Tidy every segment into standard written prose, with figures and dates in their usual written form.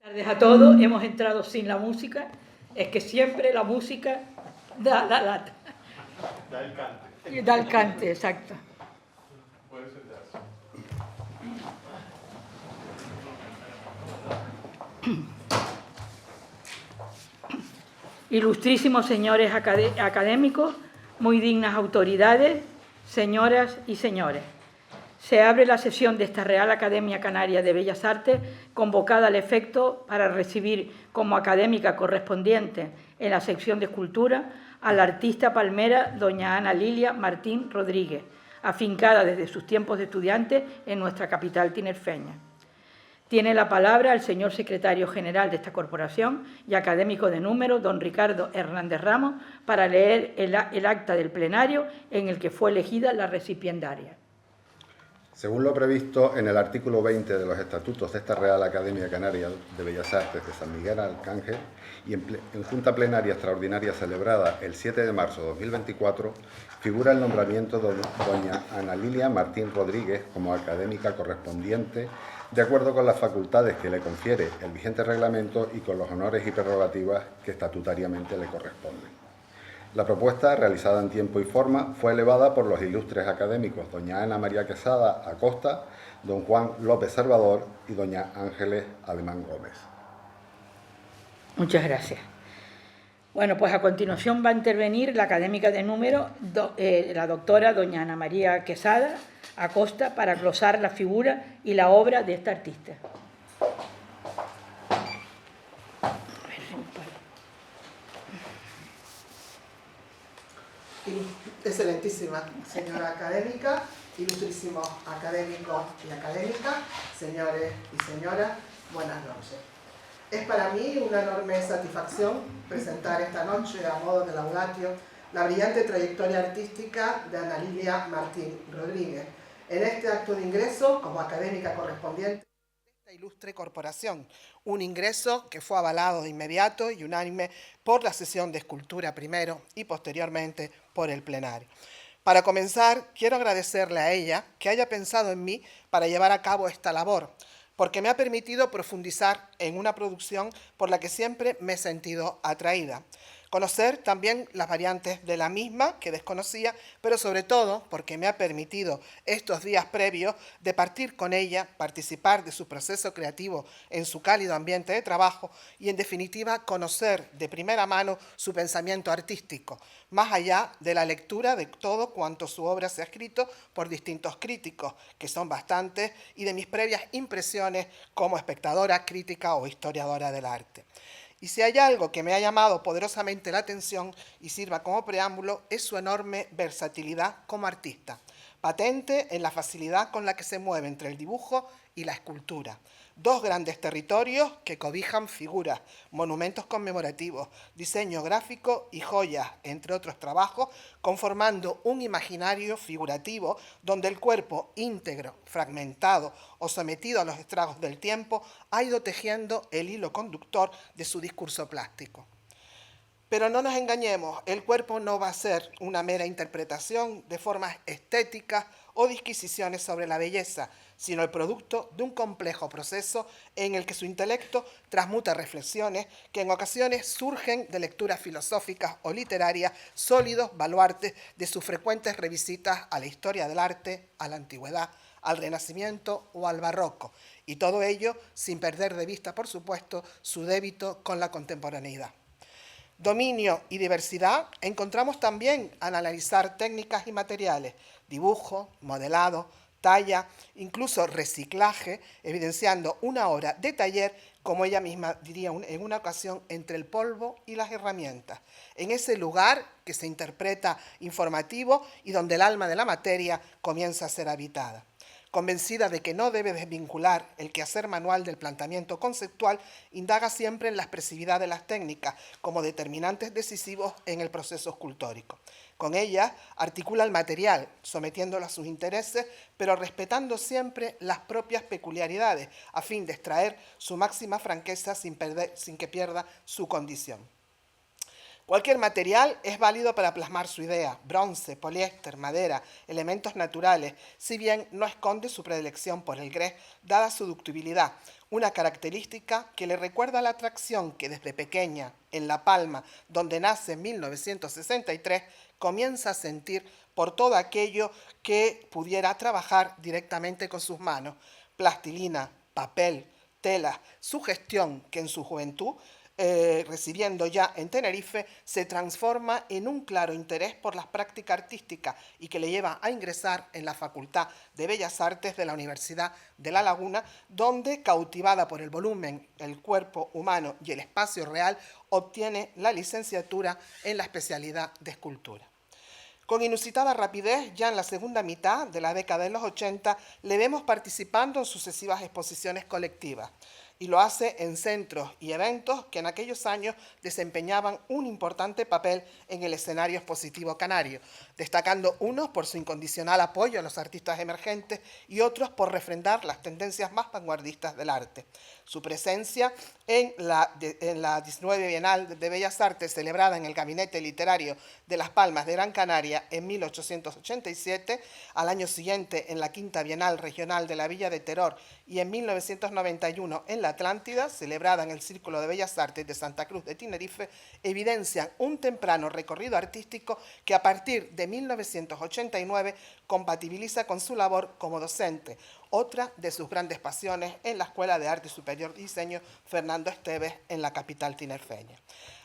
Buenas tardes a todos. Hemos entrado sin la música. Es que siempre la música da la lata. Da el cante. Da el cante, exacto. Puede sentarse. Ilustrísimos señores académicos, muy dignas autoridades, señoras y señores. Se abre la sesión de esta Real Academia Canaria de Bellas Artes, convocada al efecto para recibir como académica correspondiente en la sección de Escultura a la artista palmera doña Ana Lilia Martín Rodríguez, afincada desde sus tiempos de estudiante en nuestra capital tinerfeña. Tiene la palabra el señor secretario general de esta corporación y académico de número, don Ricardo Hernández Ramos, para leer el acta del plenario en el que fue elegida la recipiendaria. Según lo previsto en el artículo 20 de los estatutos de esta Real Academia Canaria de Bellas Artes de San Miguel Arcángel y en Junta Plenaria Extraordinaria celebrada el 7 de marzo de 2024, figura el nombramiento de doña Ana Lilia Martín Rodríguez como académica correspondiente de acuerdo con las facultades que le confiere el vigente reglamento y con los honores y prerrogativas que estatutariamente le corresponden. La propuesta, realizada en tiempo y forma, fue elevada por los ilustres académicos doña Ana María Quesada Acosta, don Juan López Salvador y doña Ángeles Alemán Gómez. Muchas gracias. Bueno, pues a continuación va a intervenir la académica de número, la doctora doña Ana María Quesada Acosta, para glosar la figura y la obra de esta artista. Excelentísima señora académica, ilustrísimos académicos y académicas, señores y señoras, buenas noches. Es para mí una enorme satisfacción presentar esta noche, a modo de laudatio, la brillante trayectoria artística de Ana Lilia Martín Rodríguez en este acto de ingreso como académica correspondiente de esta ilustre corporación, un ingreso que fue avalado de inmediato y unánime por la sesión de escultura primero y posteriormente por el plenario. Para comenzar, quiero agradecerle a ella que haya pensado en mí para llevar a cabo esta labor, porque me ha permitido profundizar en una producción por la que siempre me he sentido atraída. Conocer también las variantes de la misma que desconocía, pero sobre todo porque me ha permitido estos días previos de partir con ella, participar de su proceso creativo en su cálido ambiente de trabajo y en definitiva conocer de primera mano su pensamiento artístico, más allá de la lectura de todo cuanto su obra se ha escrito por distintos críticos, que son bastantes, y de mis previas impresiones como espectadora, crítica o historiadora del arte. Y si hay algo que me ha llamado poderosamente la atención y sirva como preámbulo, es su enorme versatilidad como artista, patente en la facilidad con la que se mueve entre el dibujo y la escultura. Dos grandes territorios que cobijan figuras, monumentos conmemorativos, diseño gráfico y joyas, entre otros trabajos, conformando un imaginario figurativo donde el cuerpo íntegro, fragmentado o sometido a los estragos del tiempo ha ido tejiendo el hilo conductor de su discurso plástico. Pero no nos engañemos, el cuerpo no va a ser una mera interpretación de formas estéticas o disquisiciones sobre la belleza, sino el producto de un complejo proceso en el que su intelecto transmuta reflexiones que en ocasiones surgen de lecturas filosóficas o literarias, sólidos baluartes de sus frecuentes revisitas a la historia del arte, a la antigüedad, al Renacimiento o al Barroco, y todo ello sin perder de vista, por supuesto, su débito con la contemporaneidad. Dominio y diversidad encontramos también al analizar técnicas y materiales, dibujo, modelado, talla, incluso reciclaje, evidenciando una obra de taller, como ella misma diría en una ocasión, entre el polvo y las herramientas, en ese lugar que se interpreta informativo y donde el alma de la materia comienza a ser habitada. Convencida de que no debe desvincular el quehacer manual del planteamiento conceptual, indaga siempre en la expresividad de las técnicas como determinantes decisivos en el proceso escultórico. Con ella articula el material, sometiéndolo a sus intereses, pero respetando siempre las propias peculiaridades, a fin de extraer su máxima franqueza sin que pierda su condición. Cualquier material es válido para plasmar su idea: bronce, poliéster, madera, elementos naturales, si bien no esconde su predilección por el grés, dada su ductibilidad, una característica que le recuerda la atracción que desde pequeña, en La Palma, donde nace en 1963, comienza a sentir por todo aquello que pudiera trabajar directamente con sus manos: plastilina, papel, tela, su gestión que en su juventud, residiendo ya en Tenerife, se transforma en un claro interés por la práctica artística y que le lleva a ingresar en la Facultad de Bellas Artes de la Universidad de La Laguna, donde, cautivada por el volumen, el cuerpo humano y el espacio real, obtiene la licenciatura en la especialidad de escultura. Con inusitada rapidez, ya en la segunda mitad de la década de los 80, le vemos participando en sucesivas exposiciones colectivas, y lo hace en centros y eventos que en aquellos años desempeñaban un importante papel en el escenario expositivo canario, destacando unos por su incondicional apoyo a los artistas emergentes y otros por refrendar las tendencias más vanguardistas del arte. Su presencia en la 19 Bienal de Bellas Artes, celebrada en el Gabinete Literario de Las Palmas de Gran Canaria en 1887, al año siguiente en la Quinta Bienal Regional de la Villa de Teror y en 1991 en la Atlántida, celebrada en el Círculo de Bellas Artes de Santa Cruz de Tenerife, evidencian un temprano recorrido artístico que a partir de 1989 compatibiliza con su labor como docente, otra de sus grandes pasiones en la Escuela de Arte Superior y Diseño Fernando Esteves en la capital tinerfeña.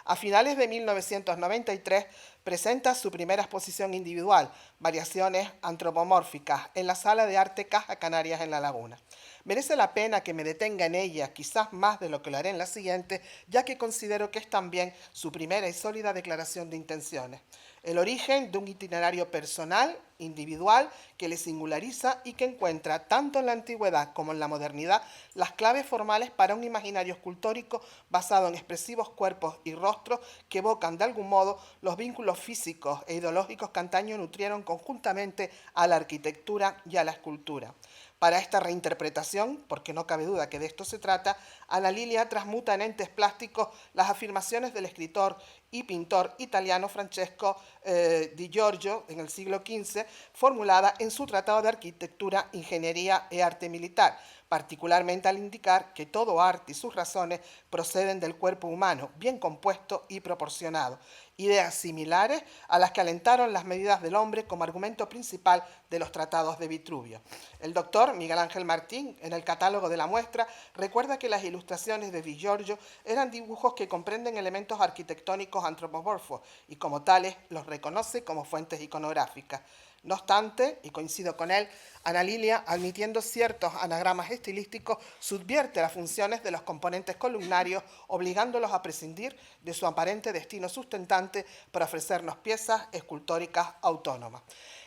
A finales de 1993 presenta su primera exposición individual, Variaciones Antropomórficas, en la Sala de Arte Caja Canarias en La Laguna. Merece la pena que me detenga en ella, quizás más de lo que lo haré en la siguiente, ya que considero que es también su primera y sólida declaración de intenciones. El origen de un itinerario personal, individual, que le singulariza y que encuentra, tanto en la antigüedad como en la modernidad, las claves formales para un imaginario escultórico basado en expresivos cuerpos y rostros que evocan de algún modo los vínculos físicos e ideológicos que antaño nutrieron conjuntamente a la arquitectura y a la escultura. Para esta reinterpretación, porque no cabe duda que de esto se trata, Ana Lilia transmuta en entes plásticos las afirmaciones del escritor y pintor italiano Francesco Di Giorgio en el siglo XV, formulada en su Tratado de Arquitectura, Ingeniería y Arte Militar, particularmente al indicar que todo arte y sus razones proceden del cuerpo humano, bien compuesto y proporcionado, ideas similares a las que alentaron las medidas del hombre como argumento principal de los tratados de Vitruvio. El doctor Miguel Ángel Martín, en el catálogo de la muestra, recuerda que las ilustraciones de Di Giorgio eran dibujos que comprenden elementos arquitectónicos antropomorfos y como tales los reconoce como fuentes iconográficas. No obstante, y coincido con él, Ana Lilia, admitiendo ciertos anagramas estilísticos, subvierte las funciones de los componentes columnarios, obligándolos a prescindir de su aparente destino sustentante para ofrecernos piezas escultóricas autónomas.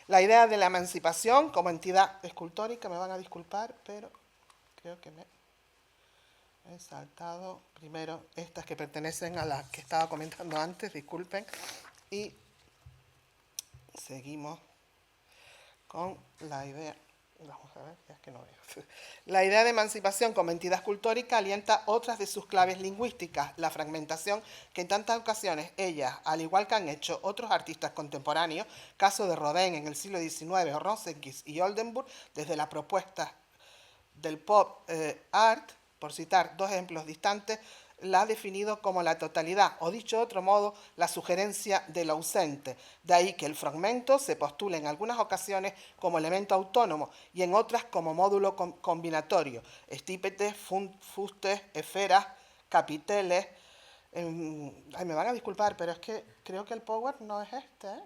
La idea de la emancipación como entidad escultórica, me van a disculpar, pero creo que me he saltado primero estas que pertenecen a las que estaba comentando antes, disculpen, y seguimos con la idea, vamos a ver, es que no veo. La idea de emancipación como entidad escultórica alienta otras de sus claves lingüísticas, la fragmentación que en tantas ocasiones ella, al igual que han hecho otros artistas contemporáneos, caso de Rodin en el siglo XIX o Rosenquist y Oldenburg, desde la propuesta del pop art, por citar dos ejemplos distantes, la ha definido como la totalidad, o dicho de otro modo, la sugerencia de lo ausente. De ahí que el fragmento se postula en algunas ocasiones como elemento autónomo y en otras como módulo combinatorio. Estípetes, fustes, esferas, capiteles. Ay, me van a disculpar, pero es que creo que el power no es este, ¿eh?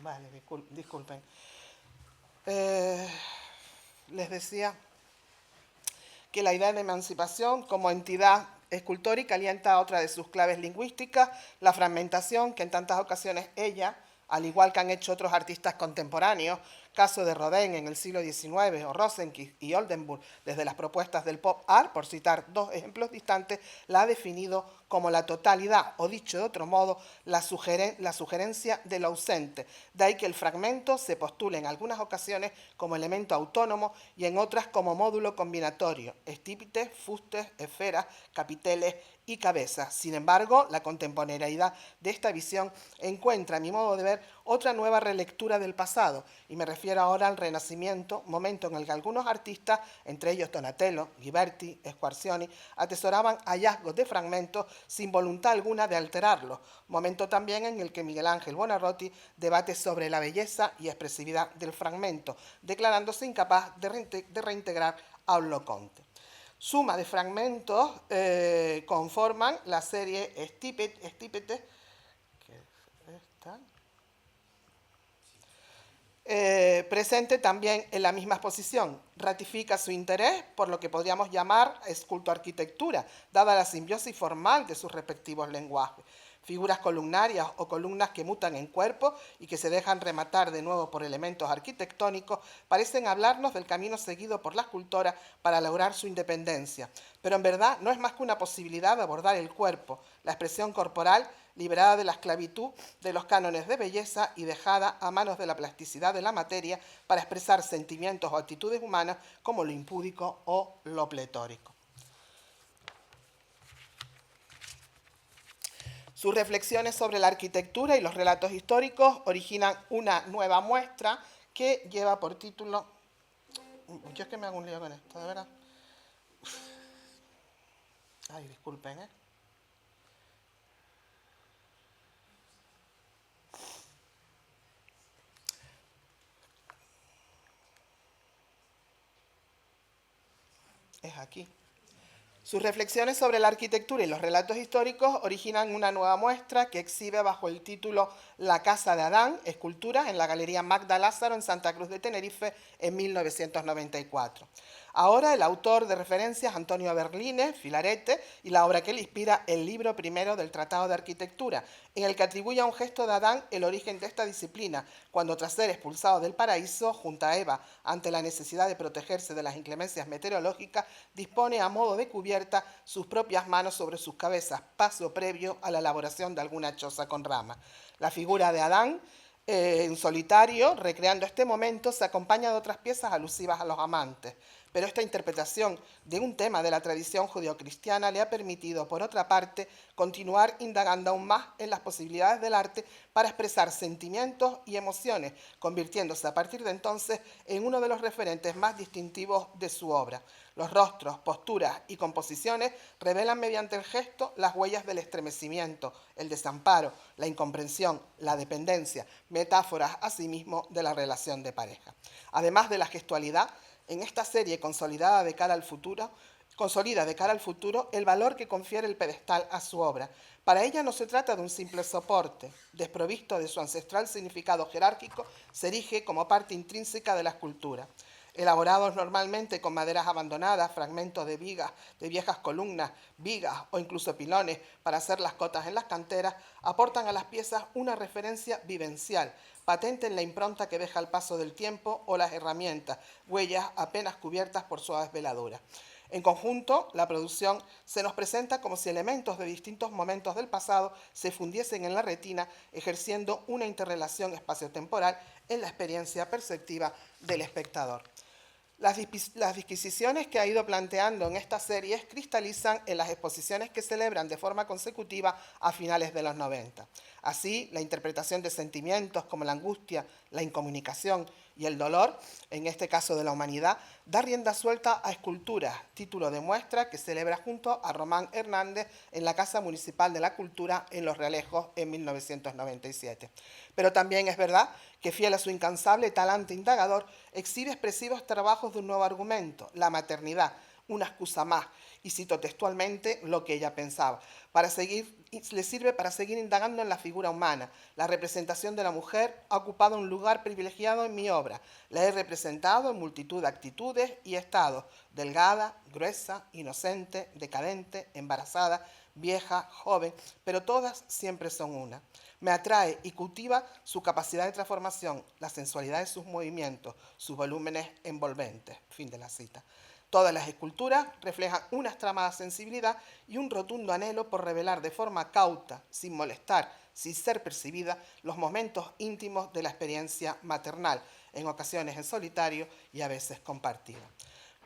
Vale, disculpen. Les decía que la idea de emancipación como entidad escultórica alienta a otra de sus claves lingüísticas, la fragmentación que en tantas ocasiones ella, al igual que han hecho otros artistas contemporáneos, caso de Rodin en el siglo XIX o Rosenkirch y Oldenburg desde las propuestas del pop art, por citar dos ejemplos distantes, la ha definido como la totalidad, o dicho de otro modo, la sugerencia de lo ausente. De ahí que el fragmento se postule en algunas ocasiones como elemento autónomo y en otras como módulo combinatorio, estípites, fustes, esferas, capiteles y cabezas. Sin embargo, la contemporaneidad de esta visión encuentra, a mi modo de ver, otra nueva relectura del pasado, y me refiero ahora al Renacimiento, momento en el que algunos artistas, entre ellos Donatello, Ghiberti, Squarcioni, atesoraban hallazgos de fragmentos sin voluntad alguna de alterarlos, momento también en el que Miguel Ángel Buonarroti debate sobre la belleza y expresividad del fragmento, declarándose incapaz de reintegrar a Olloconte. Suma de fragmentos conforman la serie Estípete, presente también en la misma exposición. Ratifica su interés por lo que podríamos llamar escultoarquitectura, dada la simbiosis formal de sus respectivos lenguajes. Figuras columnarias o columnas que mutan en cuerpo y que se dejan rematar de nuevo por elementos arquitectónicos parecen hablarnos del camino seguido por la escultora para lograr su independencia. Pero en verdad no es más que una posibilidad de abordar el cuerpo, la expresión corporal liberada de la esclavitud de los cánones de belleza y dejada a manos de la plasticidad de la materia para expresar sentimientos o actitudes humanas como lo impúdico o lo pletórico. Sus reflexiones sobre la arquitectura y los relatos históricos originan una nueva muestra que lleva por título... Yo es que me hago un lío con esto, de verdad. Ay, disculpen, ¿eh? Es aquí. Sus reflexiones sobre la arquitectura y los relatos históricos originan una nueva muestra que exhibe bajo el título La Casa de Adán, esculturas en la Galería Magda Lázaro en Santa Cruz de Tenerife en 1994. Ahora el autor de referencias, Antonio Berline, Filarete, y la obra que le inspira, el libro primero del Tratado de Arquitectura, en el que atribuye a un gesto de Adán el origen de esta disciplina, cuando tras ser expulsado del paraíso, junto a Eva, ante la necesidad de protegerse de las inclemencias meteorológicas, dispone a modo de cubierta sus propias manos sobre sus cabezas, paso previo a la elaboración de alguna choza con rama. La figura de Adán, en solitario, recreando este momento, se acompaña de otras piezas alusivas a los amantes. Pero esta interpretación de un tema de la tradición judeocristiana le ha permitido, por otra parte, continuar indagando aún más en las posibilidades del arte para expresar sentimientos y emociones, convirtiéndose a partir de entonces en uno de los referentes más distintivos de su obra. Los rostros, posturas y composiciones revelan mediante el gesto las huellas del estremecimiento, el desamparo, la incomprensión, la dependencia, metáforas asimismo de la relación de pareja. Además de la gestualidad, en esta serie consolida de cara al futuro el valor que confiere el pedestal a su obra. Para ella no se trata de un simple soporte, desprovisto de su ancestral significado jerárquico, se erige como parte intrínseca de la escultura. Elaborados normalmente con maderas abandonadas, fragmentos de vigas, de viejas columnas, vigas o incluso pilones para hacer las cotas en las canteras, aportan a las piezas una referencia vivencial, patente en la impronta que deja el paso del tiempo o las herramientas, huellas apenas cubiertas por suaves veladuras. En conjunto, la producción se nos presenta como si elementos de distintos momentos del pasado se fundiesen en la retina, ejerciendo una interrelación espaciotemporal en la experiencia perceptiva del espectador. Las disquisiciones que ha ido planteando en estas series cristalizan en las exposiciones que celebran de forma consecutiva a finales de los 90. Así, la interpretación de sentimientos como la angustia, la incomunicación y el dolor, en este caso de la humanidad, da rienda suelta a Esculturas, título de muestra que celebra junto a Román Hernández en la Casa Municipal de la Cultura en Los Realejos en 1997. Pero también es verdad que, fiel a su incansable talante indagador, exhibe expresivos trabajos de un nuevo argumento, la maternidad, una excusa más, y cito textualmente lo que ella pensaba, le sirve para seguir indagando en la figura humana. La representación de la mujer ha ocupado un lugar privilegiado en mi obra. La he representado en multitud de actitudes y estados, delgada, gruesa, inocente, decadente, embarazada, vieja, joven, pero todas siempre son una. Me atrae y cultiva su capacidad de transformación, la sensualidad de sus movimientos, sus volúmenes envolventes. Fin de la cita. Todas las esculturas reflejan una extremada sensibilidad y un rotundo anhelo por revelar de forma cauta, sin molestar, sin ser percibida, los momentos íntimos de la experiencia maternal, en ocasiones en solitario y a veces compartida.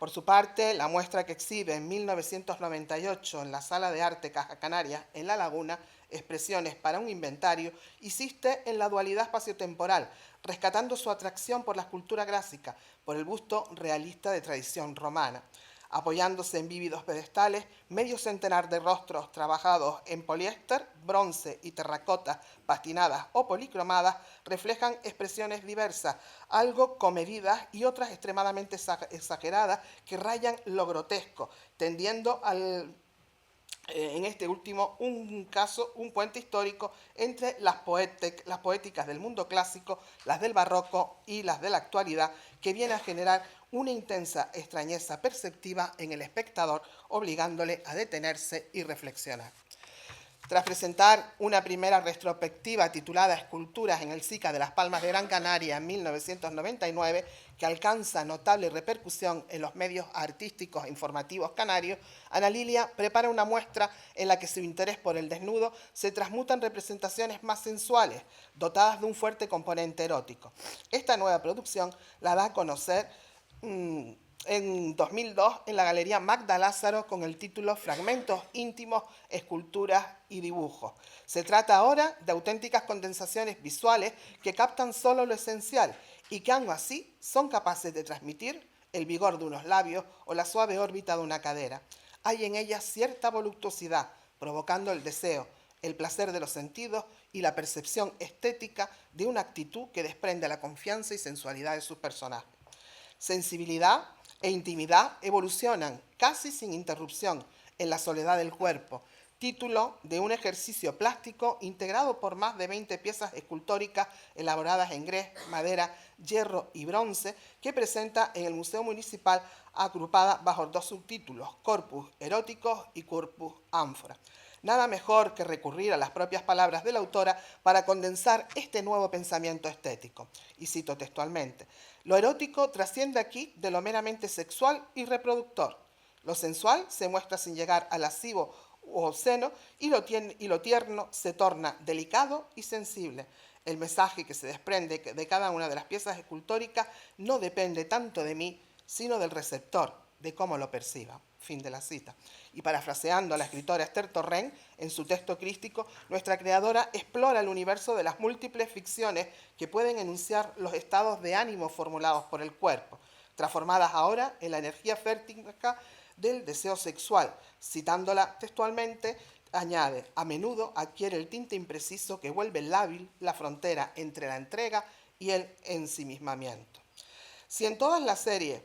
Por su parte, la muestra que exhibe en 1998 en la Sala de Arte Caja Canarias, en La Laguna, Expresiones para un inventario, insiste en la dualidad espaciotemporal, rescatando su atracción por la escultura clásica, por el busto realista de tradición romana. Apoyándose en vívidos pedestales, medio centenar de rostros trabajados en poliéster, bronce y terracota patinadas o policromadas reflejan expresiones diversas, algo comedidas y otras extremadamente exageradas que rayan lo grotesco, tendiendo en este último un puente histórico entre las poéticas del mundo clásico, las del barroco y las de la actualidad, que viene a generar una intensa extrañeza perceptiva en el espectador, obligándole a detenerse y reflexionar. Tras presentar una primera retrospectiva titulada Esculturas en el SICA de Las Palmas de Gran Canaria en 1999, que alcanza notable repercusión en los medios artísticos e informativos canarios, Ana Lilia prepara una muestra en la que su interés por el desnudo se transmuta en representaciones más sensuales, dotadas de un fuerte componente erótico. Esta nueva producción la da a conocer en 2002 en la Galería Magda Lázaro con el título Fragmentos íntimos, esculturas y dibujos. Se trata ahora de auténticas condensaciones visuales que captan solo lo esencial y que aún así son capaces de transmitir el vigor de unos labios o la suave órbita de una cadera. Hay en ellas cierta voluptuosidad, provocando el deseo, el placer de los sentidos y la percepción estética de una actitud que desprende la confianza y sensualidad de sus personajes. Sensibilidad e intimidad evolucionan casi sin interrupción en la soledad del cuerpo, título de un ejercicio plástico integrado por más de 20 piezas escultóricas elaboradas en grés, madera, hierro y bronce, que presenta en el Museo Municipal, agrupada bajo dos subtítulos, Corpus Eróticos y Corpus Ánfora. Nada mejor que recurrir a las propias palabras de la autora para condensar este nuevo pensamiento estético. Y cito textualmente: lo erótico trasciende aquí de lo meramente sexual y reproductor. Lo sensual se muestra sin llegar al lascivo o obsceno y lo tierno se torna delicado y sensible. El mensaje que se desprende de cada una de las piezas escultóricas no depende tanto de mí, sino del receptor, de cómo lo perciba. Fin de la cita. Y parafraseando a la escritora Esther Torrent, en su texto crístico, nuestra creadora explora el universo de las múltiples ficciones que pueden enunciar los estados de ánimo formulados por el cuerpo, transformadas ahora en la energía fértica del deseo sexual. Citándola textualmente, añade: a menudo adquiere el tinte impreciso que vuelve lábil la frontera entre la entrega y el ensimismamiento. Si en todas las series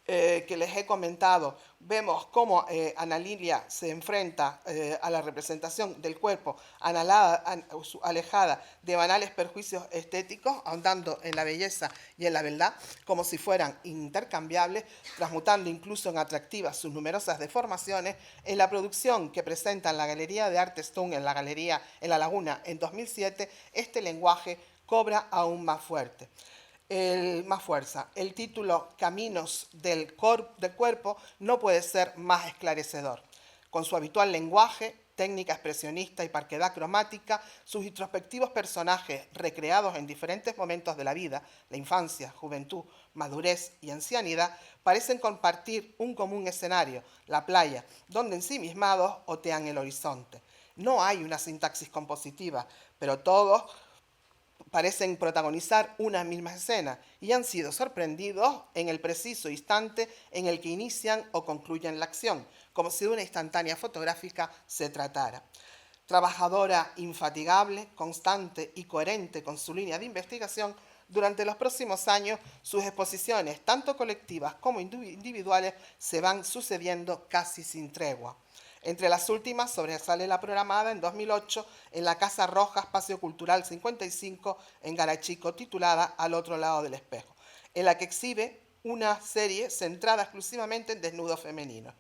que les he comentado, vemos cómo Ana Lilia se enfrenta a la representación del cuerpo alejada de banales perjuicios estéticos, ahondando en la belleza y en la verdad, como si fueran intercambiables, transmutando incluso en atractivas sus numerosas deformaciones. En la producción que presenta en la Galería de Arte Stone en La Laguna en 2007, este lenguaje cobra aún más fuerza. El título Caminos del cuerpo no puede ser más esclarecedor. Con su habitual lenguaje, técnica expresionista y parquedad cromática, sus introspectivos personajes recreados en diferentes momentos de la vida, la infancia, juventud, madurez y ancianidad, parecen compartir un común escenario, la playa, donde ensimismados otean el horizonte. No hay una sintaxis compositiva, pero todos parecen protagonizar una misma escena y han sido sorprendidos en el preciso instante en el que inician o concluyen la acción, como si de una instantánea fotográfica se tratara. Trabajadora infatigable, constante y coherente con su línea de investigación, durante los próximos años sus exposiciones, tanto colectivas como individuales, se van sucediendo casi sin tregua. Entre las últimas sobresale la programada en 2008 en la Casa Roja, Espacio Cultural 55, en Garachico, titulada Al otro lado del espejo, en la que exhibe una serie centrada exclusivamente en desnudos femeninos.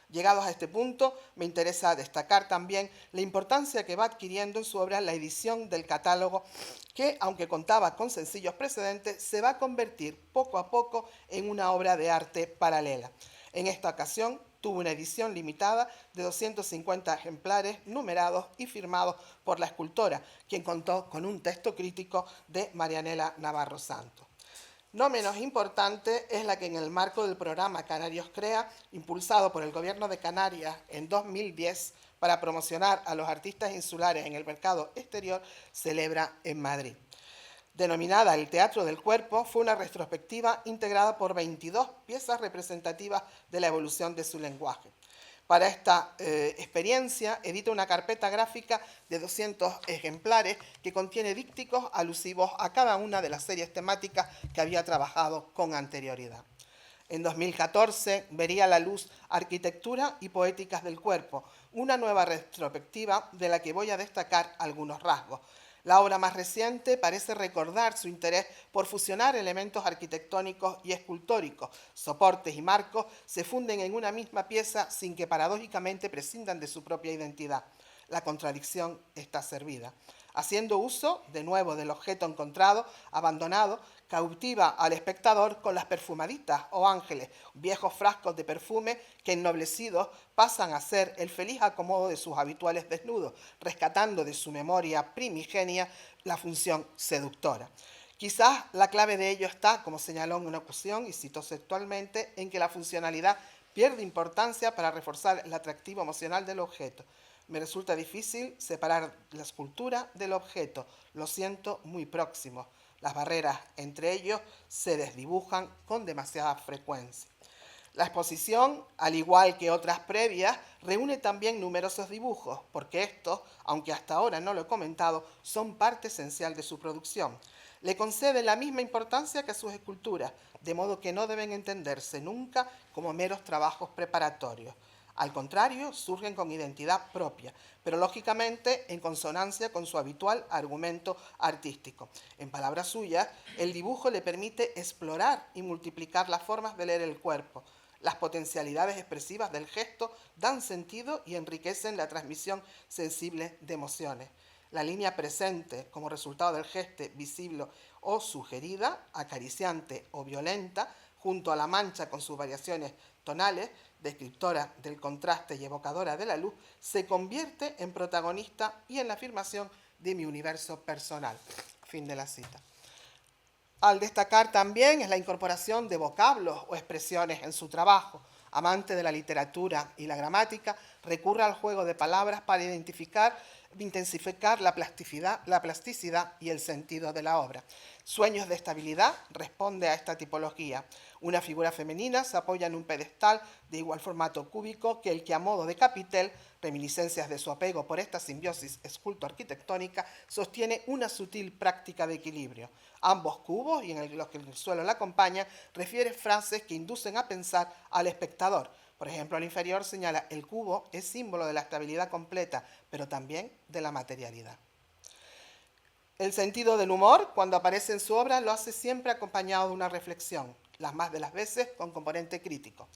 Llegados a este punto, me interesa destacar también la importancia que va adquiriendo en su obra la edición del catálogo que, aunque contaba con sencillos precedentes, se va a convertir poco a poco en una obra de arte paralela. En esta ocasión tuvo una edición limitada de 250 ejemplares numerados y firmados por la escultora, quien contó con un texto crítico de Marianela Navarro Santos. No menos importante es la que en el marco del programa Canarios Crea, impulsado por el Gobierno de Canarias en 2010 para promocionar a los artistas insulares en el mercado exterior, celebra en Madrid. Denominada El Teatro del Cuerpo, fue una retrospectiva integrada por 22 piezas representativas de la evolución de su lenguaje. Para esta experiencia edita una carpeta gráfica de 200 ejemplares que contiene dípticos alusivos a cada una de las series temáticas que había trabajado con anterioridad. En 2014 vería la luz Arquitectura y Poéticas del Cuerpo, una nueva retrospectiva de la que voy a destacar algunos rasgos. La obra más reciente parece recordar su interés por fusionar elementos arquitectónicos y escultóricos. Soportes y marcos se funden en una misma pieza sin que paradójicamente prescindan de su propia identidad. La contradicción está servida. Haciendo uso, de nuevo, del objeto encontrado, abandonado, cautiva al espectador con las perfumaditas o ángeles, viejos frascos de perfume que ennoblecidos pasan a ser el feliz acomodo de sus habituales desnudos, rescatando de su memoria primigenia la función seductora. Quizás la clave de ello está, como señaló en una ocasión, y citó textualmente, en que la funcionalidad pierde importancia para reforzar el atractivo emocional del objeto. Me resulta difícil separar la escultura del objeto, lo siento muy próximo. Las barreras entre ellos se desdibujan con demasiada frecuencia. La exposición, al igual que otras previas, reúne también numerosos dibujos, porque estos, aunque hasta ahora no lo he comentado, son parte esencial de su producción. Le concede la misma importancia que a sus esculturas, de modo que no deben entenderse nunca como meros trabajos preparatorios. Al contrario, surgen con identidad propia, pero lógicamente en consonancia con su habitual argumento artístico. En palabras suyas, el dibujo le permite explorar y multiplicar las formas de leer el cuerpo. Las potencialidades expresivas del gesto dan sentido y enriquecen la transmisión sensible de emociones. La línea presente como resultado del gesto visible o sugerida, acariciante o violenta, junto a la mancha con sus variaciones tonales, descriptora del contraste y evocadora de la luz, se convierte en protagonista y en la afirmación de mi universo personal. Fin de la cita. Al destacar también es la incorporación de vocablos o expresiones en su trabajo. Amante de la literatura y la gramática, recurre al juego de palabras para intensificar la plasticidad y el sentido de la obra. Sueños de estabilidad responde a esta tipología. Una figura femenina se apoya en un pedestal de igual formato cúbico que el que a modo de capitel, reminiscencias de su apego por esta simbiosis esculto-arquitectónica, sostiene una sutil práctica de equilibrio. Ambos cubos, y en los que el suelo la acompaña, refiere frases que inducen a pensar al espectador. Por ejemplo, al inferior señala: el cubo es símbolo de la estabilidad completa, pero también de la materialidad. El sentido del humor, cuando aparece en su obra, lo hace siempre acompañado de una reflexión, las más de las veces con componente crítico.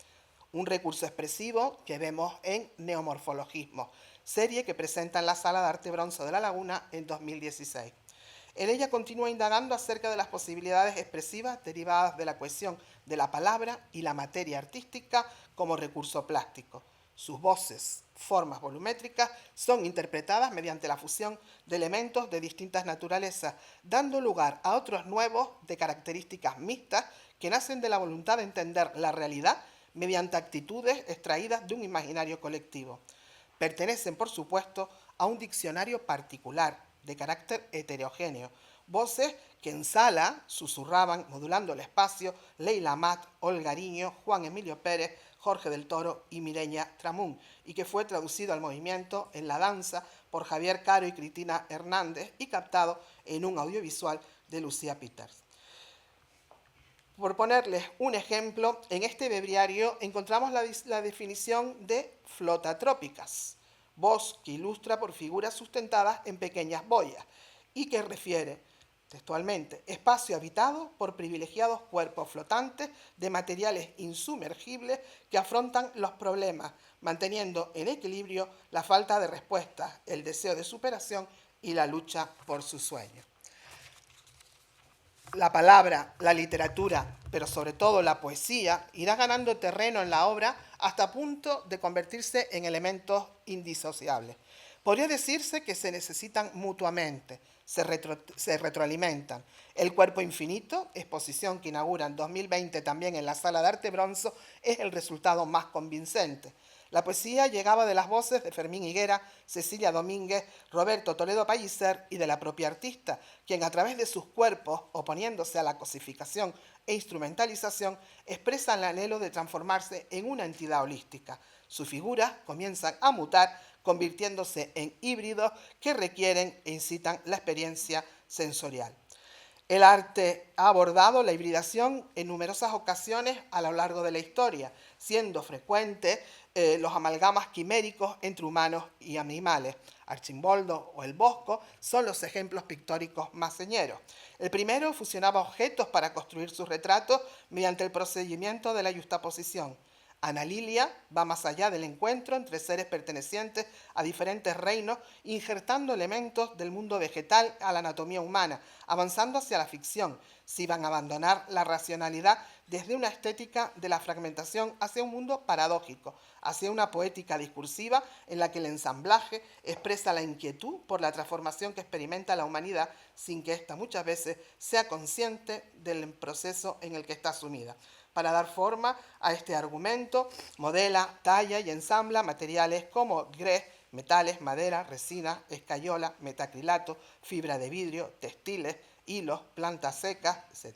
Un recurso expresivo que vemos en Neomorfologismo, serie que presenta en la Sala de Arte Bronzo de La Laguna en 2016. En ella continúa indagando acerca de las posibilidades expresivas derivadas de la cohesión de la palabra y la materia artística como recurso plástico. Sus voces, formas volumétricas, son interpretadas mediante la fusión de elementos de distintas naturalezas, dando lugar a otros nuevos de características mixtas que nacen de la voluntad de entender la realidad mediante actitudes extraídas de un imaginario colectivo. Pertenecen, por supuesto, a un diccionario particular, de carácter heterogéneo, voces que en sala susurraban, modulando el espacio, Leila Amat, Olga Ariño, Juan Emilio Pérez, Jorge del Toro y Mireña Tramún, y que fue traducido al movimiento en la danza por Javier Caro y Cristina Hernández y captado en un audiovisual de Lucía Peters. Por ponerles un ejemplo, en este breviario encontramos la definición de flototrópicas, voz que ilustra por figuras sustentadas en pequeñas boyas y que refiere textualmente, espacio habitado por privilegiados cuerpos flotantes de materiales insumergibles que afrontan los problemas, manteniendo en equilibrio la falta de respuestas, el deseo de superación y la lucha por sus sueños. La palabra, la literatura, pero sobre todo la poesía, irá ganando terreno en la obra hasta punto de convertirse en elementos indisociables. Podría decirse que se necesitan mutuamente, se retroalimentan. El cuerpo infinito, exposición que inaugura en 2020 también en la Sala de Arte Bronzo, es el resultado más convincente. La poesía llegaba de las voces de Fermín Higuera, Cecilia Domínguez, Roberto Toledo Pellicer y de la propia artista, quien a través de sus cuerpos, oponiéndose a la cosificación e instrumentalización, expresa el anhelo de transformarse en una entidad holística. Sus figuras comienzan a mutar, convirtiéndose en híbridos que requieren e incitan la experiencia sensorial. El arte ha abordado la hibridación en numerosas ocasiones a lo largo de la historia, siendo frecuentes los amalgamas quiméricos entre humanos y animales. Archimboldo o el Bosco son los ejemplos pictóricos más señeros. El primero fusionaba objetos para construir sus retratos mediante el procedimiento de la yuxtaposición. Ana Lilia va más allá del encuentro entre seres pertenecientes a diferentes reinos, injertando elementos del mundo vegetal a la anatomía humana, avanzando hacia la ficción, si van a abandonar la racionalidad desde una estética de la fragmentación hacia un mundo paradójico, hacia una poética discursiva en la que el ensamblaje expresa la inquietud por la transformación que experimenta la humanidad sin que ésta muchas veces sea consciente del proceso en el que está sumida. Para dar forma a este argumento, modela, talla y ensambla materiales como grés, metales, madera, resina, escayola, metacrilato, fibra de vidrio, textiles, hilos, plantas secas, etc.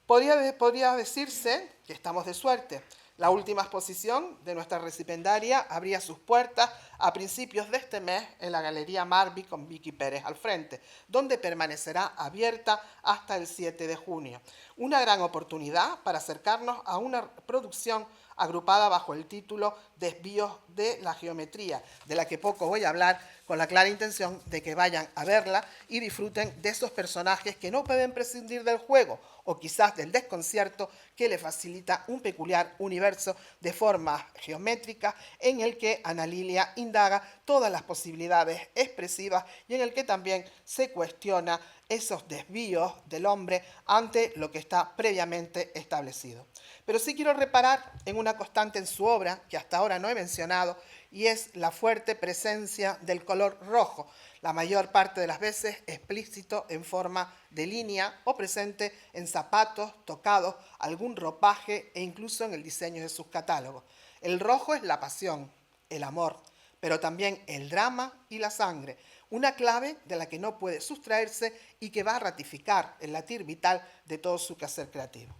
Podría decirse que estamos de suerte. La última exposición de nuestra recipendaria abría sus puertas a principios de este mes en la Galería Marvi con Vicky Pérez al frente, donde permanecerá abierta hasta el 7 de junio. Una gran oportunidad para acercarnos a una producción agrupada bajo el título Desvíos de la Geometría, de la que poco voy a hablar, con la clara intención de que vayan a verla y disfruten de esos personajes que no pueden prescindir del juego o quizás del desconcierto que le facilita un peculiar universo de formas geométricas en el que Ana Lilia indaga todas las posibilidades expresivas y en el que también se cuestiona esos desvíos del hombre ante lo que está previamente establecido. Pero sí quiero reparar en una constante en su obra, que hasta ahora no he mencionado, y es la fuerte presencia del color rojo, la mayor parte de las veces explícito en forma de línea o presente en zapatos, tocados, algún ropaje e incluso en el diseño de sus catálogos. El rojo es la pasión, el amor, pero también el drama y la sangre, una clave de la que no puede sustraerse y que va a ratificar el latir vital de todo su quehacer creativo.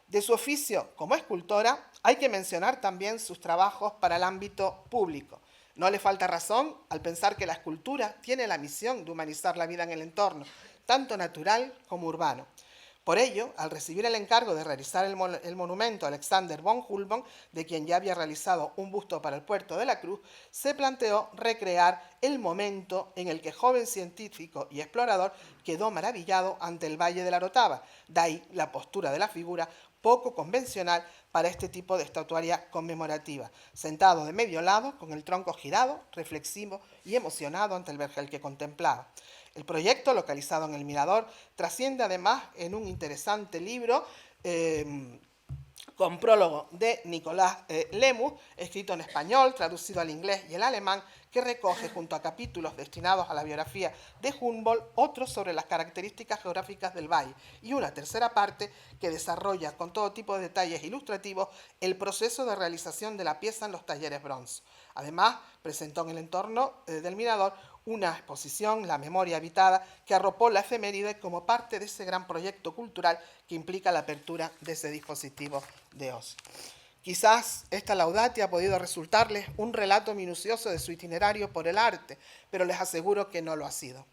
De su oficio como escultora, hay que mencionar también sus trabajos para el ámbito público. No le falta razón al pensar que la escultura tiene la misión de humanizar la vida en el entorno, tanto natural como urbano. Por ello, al recibir el encargo de realizar el monumento a Alexander von Humboldt, de quien ya había realizado un busto para el Puerto de la Cruz, se planteó recrear el momento en el que joven científico y explorador quedó maravillado ante el Valle de la Orotava. De ahí la postura de la figura poco convencional para este tipo de estatuaria conmemorativa, sentado de medio lado, con el tronco girado, reflexivo y emocionado ante el vergel que contemplaba. El proyecto, localizado en el Mirador, trasciende además en un interesante libro con prólogo de Nicolás Lemus, escrito en español, traducido al inglés y al alemán, que recoge, junto a capítulos destinados a la biografía de Humboldt, otros sobre las características geográficas del valle, y una tercera parte que desarrolla con todo tipo de detalles ilustrativos el proceso de realización de la pieza en los talleres Bronzo. Además, presentó en el entorno del Mirador una exposición, La Memoria Habitada, que arropó la efeméride como parte de ese gran proyecto cultural que implica la apertura de ese dispositivo de ocio. Quizás esta laudate ha podido resultarles un relato minucioso de su itinerario por el arte, pero les aseguro que no lo ha sido.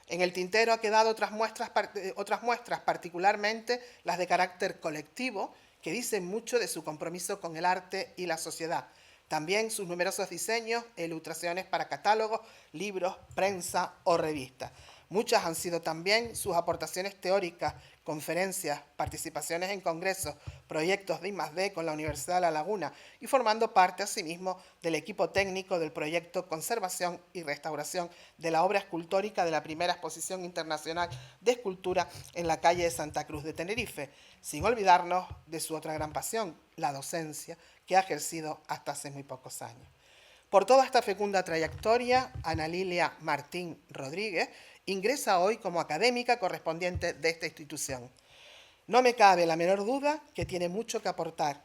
En el tintero ha quedado otras muestras, particularmente las de carácter colectivo, que dicen mucho de su compromiso con el arte y la sociedad. También sus numerosos diseños e ilustraciones para catálogos, libros, prensa o revistas. Muchas han sido también sus aportaciones teóricas, conferencias, participaciones en congresos, proyectos de I+D con la Universidad de La Laguna y formando parte, asimismo, del equipo técnico del proyecto Conservación y Restauración de la obra escultórica de la primera exposición internacional de escultura en la calle de Santa Cruz de Tenerife, sin olvidarnos de su otra gran pasión, la docencia, que ha ejercido hasta hace muy pocos años. Por toda esta fecunda trayectoria, Ana Lilia Martín Rodríguez ingresa hoy como académica correspondiente de esta institución. No me cabe la menor duda que tiene mucho que aportar: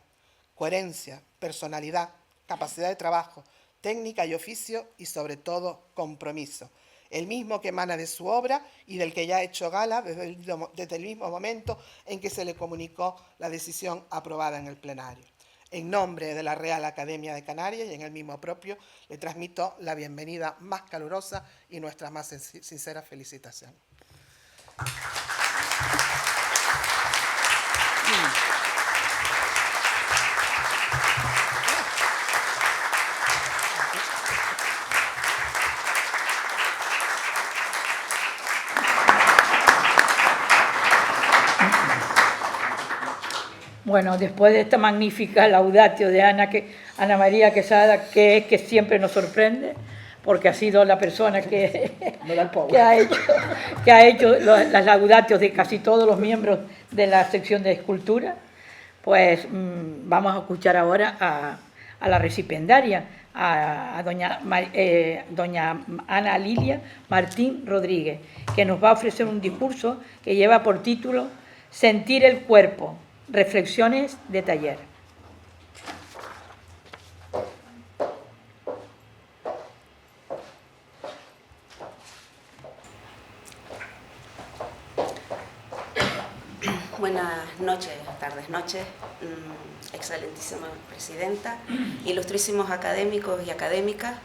coherencia, personalidad, capacidad de trabajo, técnica y oficio y, sobre todo, compromiso. El mismo que emana de su obra y del que ya ha hecho gala desde el mismo momento en que se le comunicó la decisión aprobada en el plenario. En nombre de la Real Academia de Canarias y en el mismo propio, le transmito la bienvenida más calurosa y nuestra más sincera felicitación. Bueno, después de esta magnífica laudatio de Ana María Quesada, que siempre nos sorprende, porque ha sido la persona que ha hecho las laudatios de casi todos los miembros de la sección de escultura, pues vamos a escuchar ahora a la recipiendaria, a doña Ana Lilia Martín Rodríguez, que nos va a ofrecer un discurso que lleva por título Sentir el cuerpo, reflexiones de taller. Buenas noches, tardes, noches, excelentísima presidenta, ilustrísimos académicos y académicas,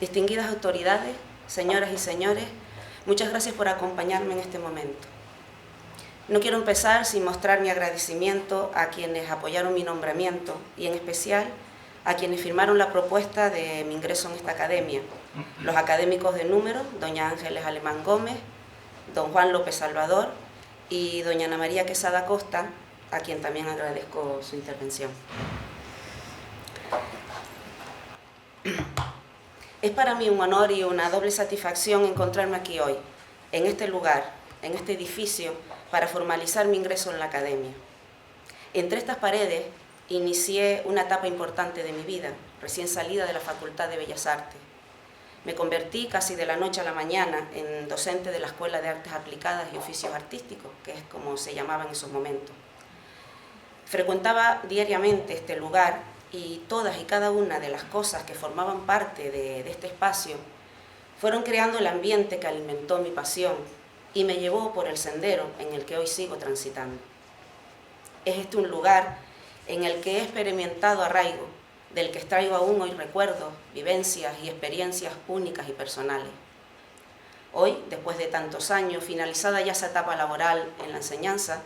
distinguidas autoridades, señoras y señores, muchas gracias por acompañarme en este momento. No quiero empezar sin mostrar mi agradecimiento a quienes apoyaron mi nombramiento y en especial a quienes firmaron la propuesta de mi ingreso en esta academia, los académicos de número, doña Ángeles Alemán Gómez, don Juan López Salvador y doña Ana María Quesada Costa, a quien también agradezco su intervención. Es para mí un honor y una doble satisfacción encontrarme aquí hoy, en este lugar, en este edificio, para formalizar mi ingreso en la academia. Entre estas paredes inicié una etapa importante de mi vida, recién salida de la Facultad de Bellas Artes. Me convertí casi de la noche a la mañana en docente de la Escuela de Artes Aplicadas y Oficios Artísticos, que es como se llamaba en esos momentos. Frecuentaba diariamente este lugar y todas y cada una de las cosas que formaban parte de este espacio fueron creando el ambiente que alimentó mi pasión y me llevó por el sendero en el que hoy sigo transitando. Es este un lugar en el que he experimentado arraigo, del que extraigo aún hoy recuerdos, vivencias y experiencias únicas y personales. Hoy, después de tantos años, finalizada ya esa etapa laboral en la enseñanza,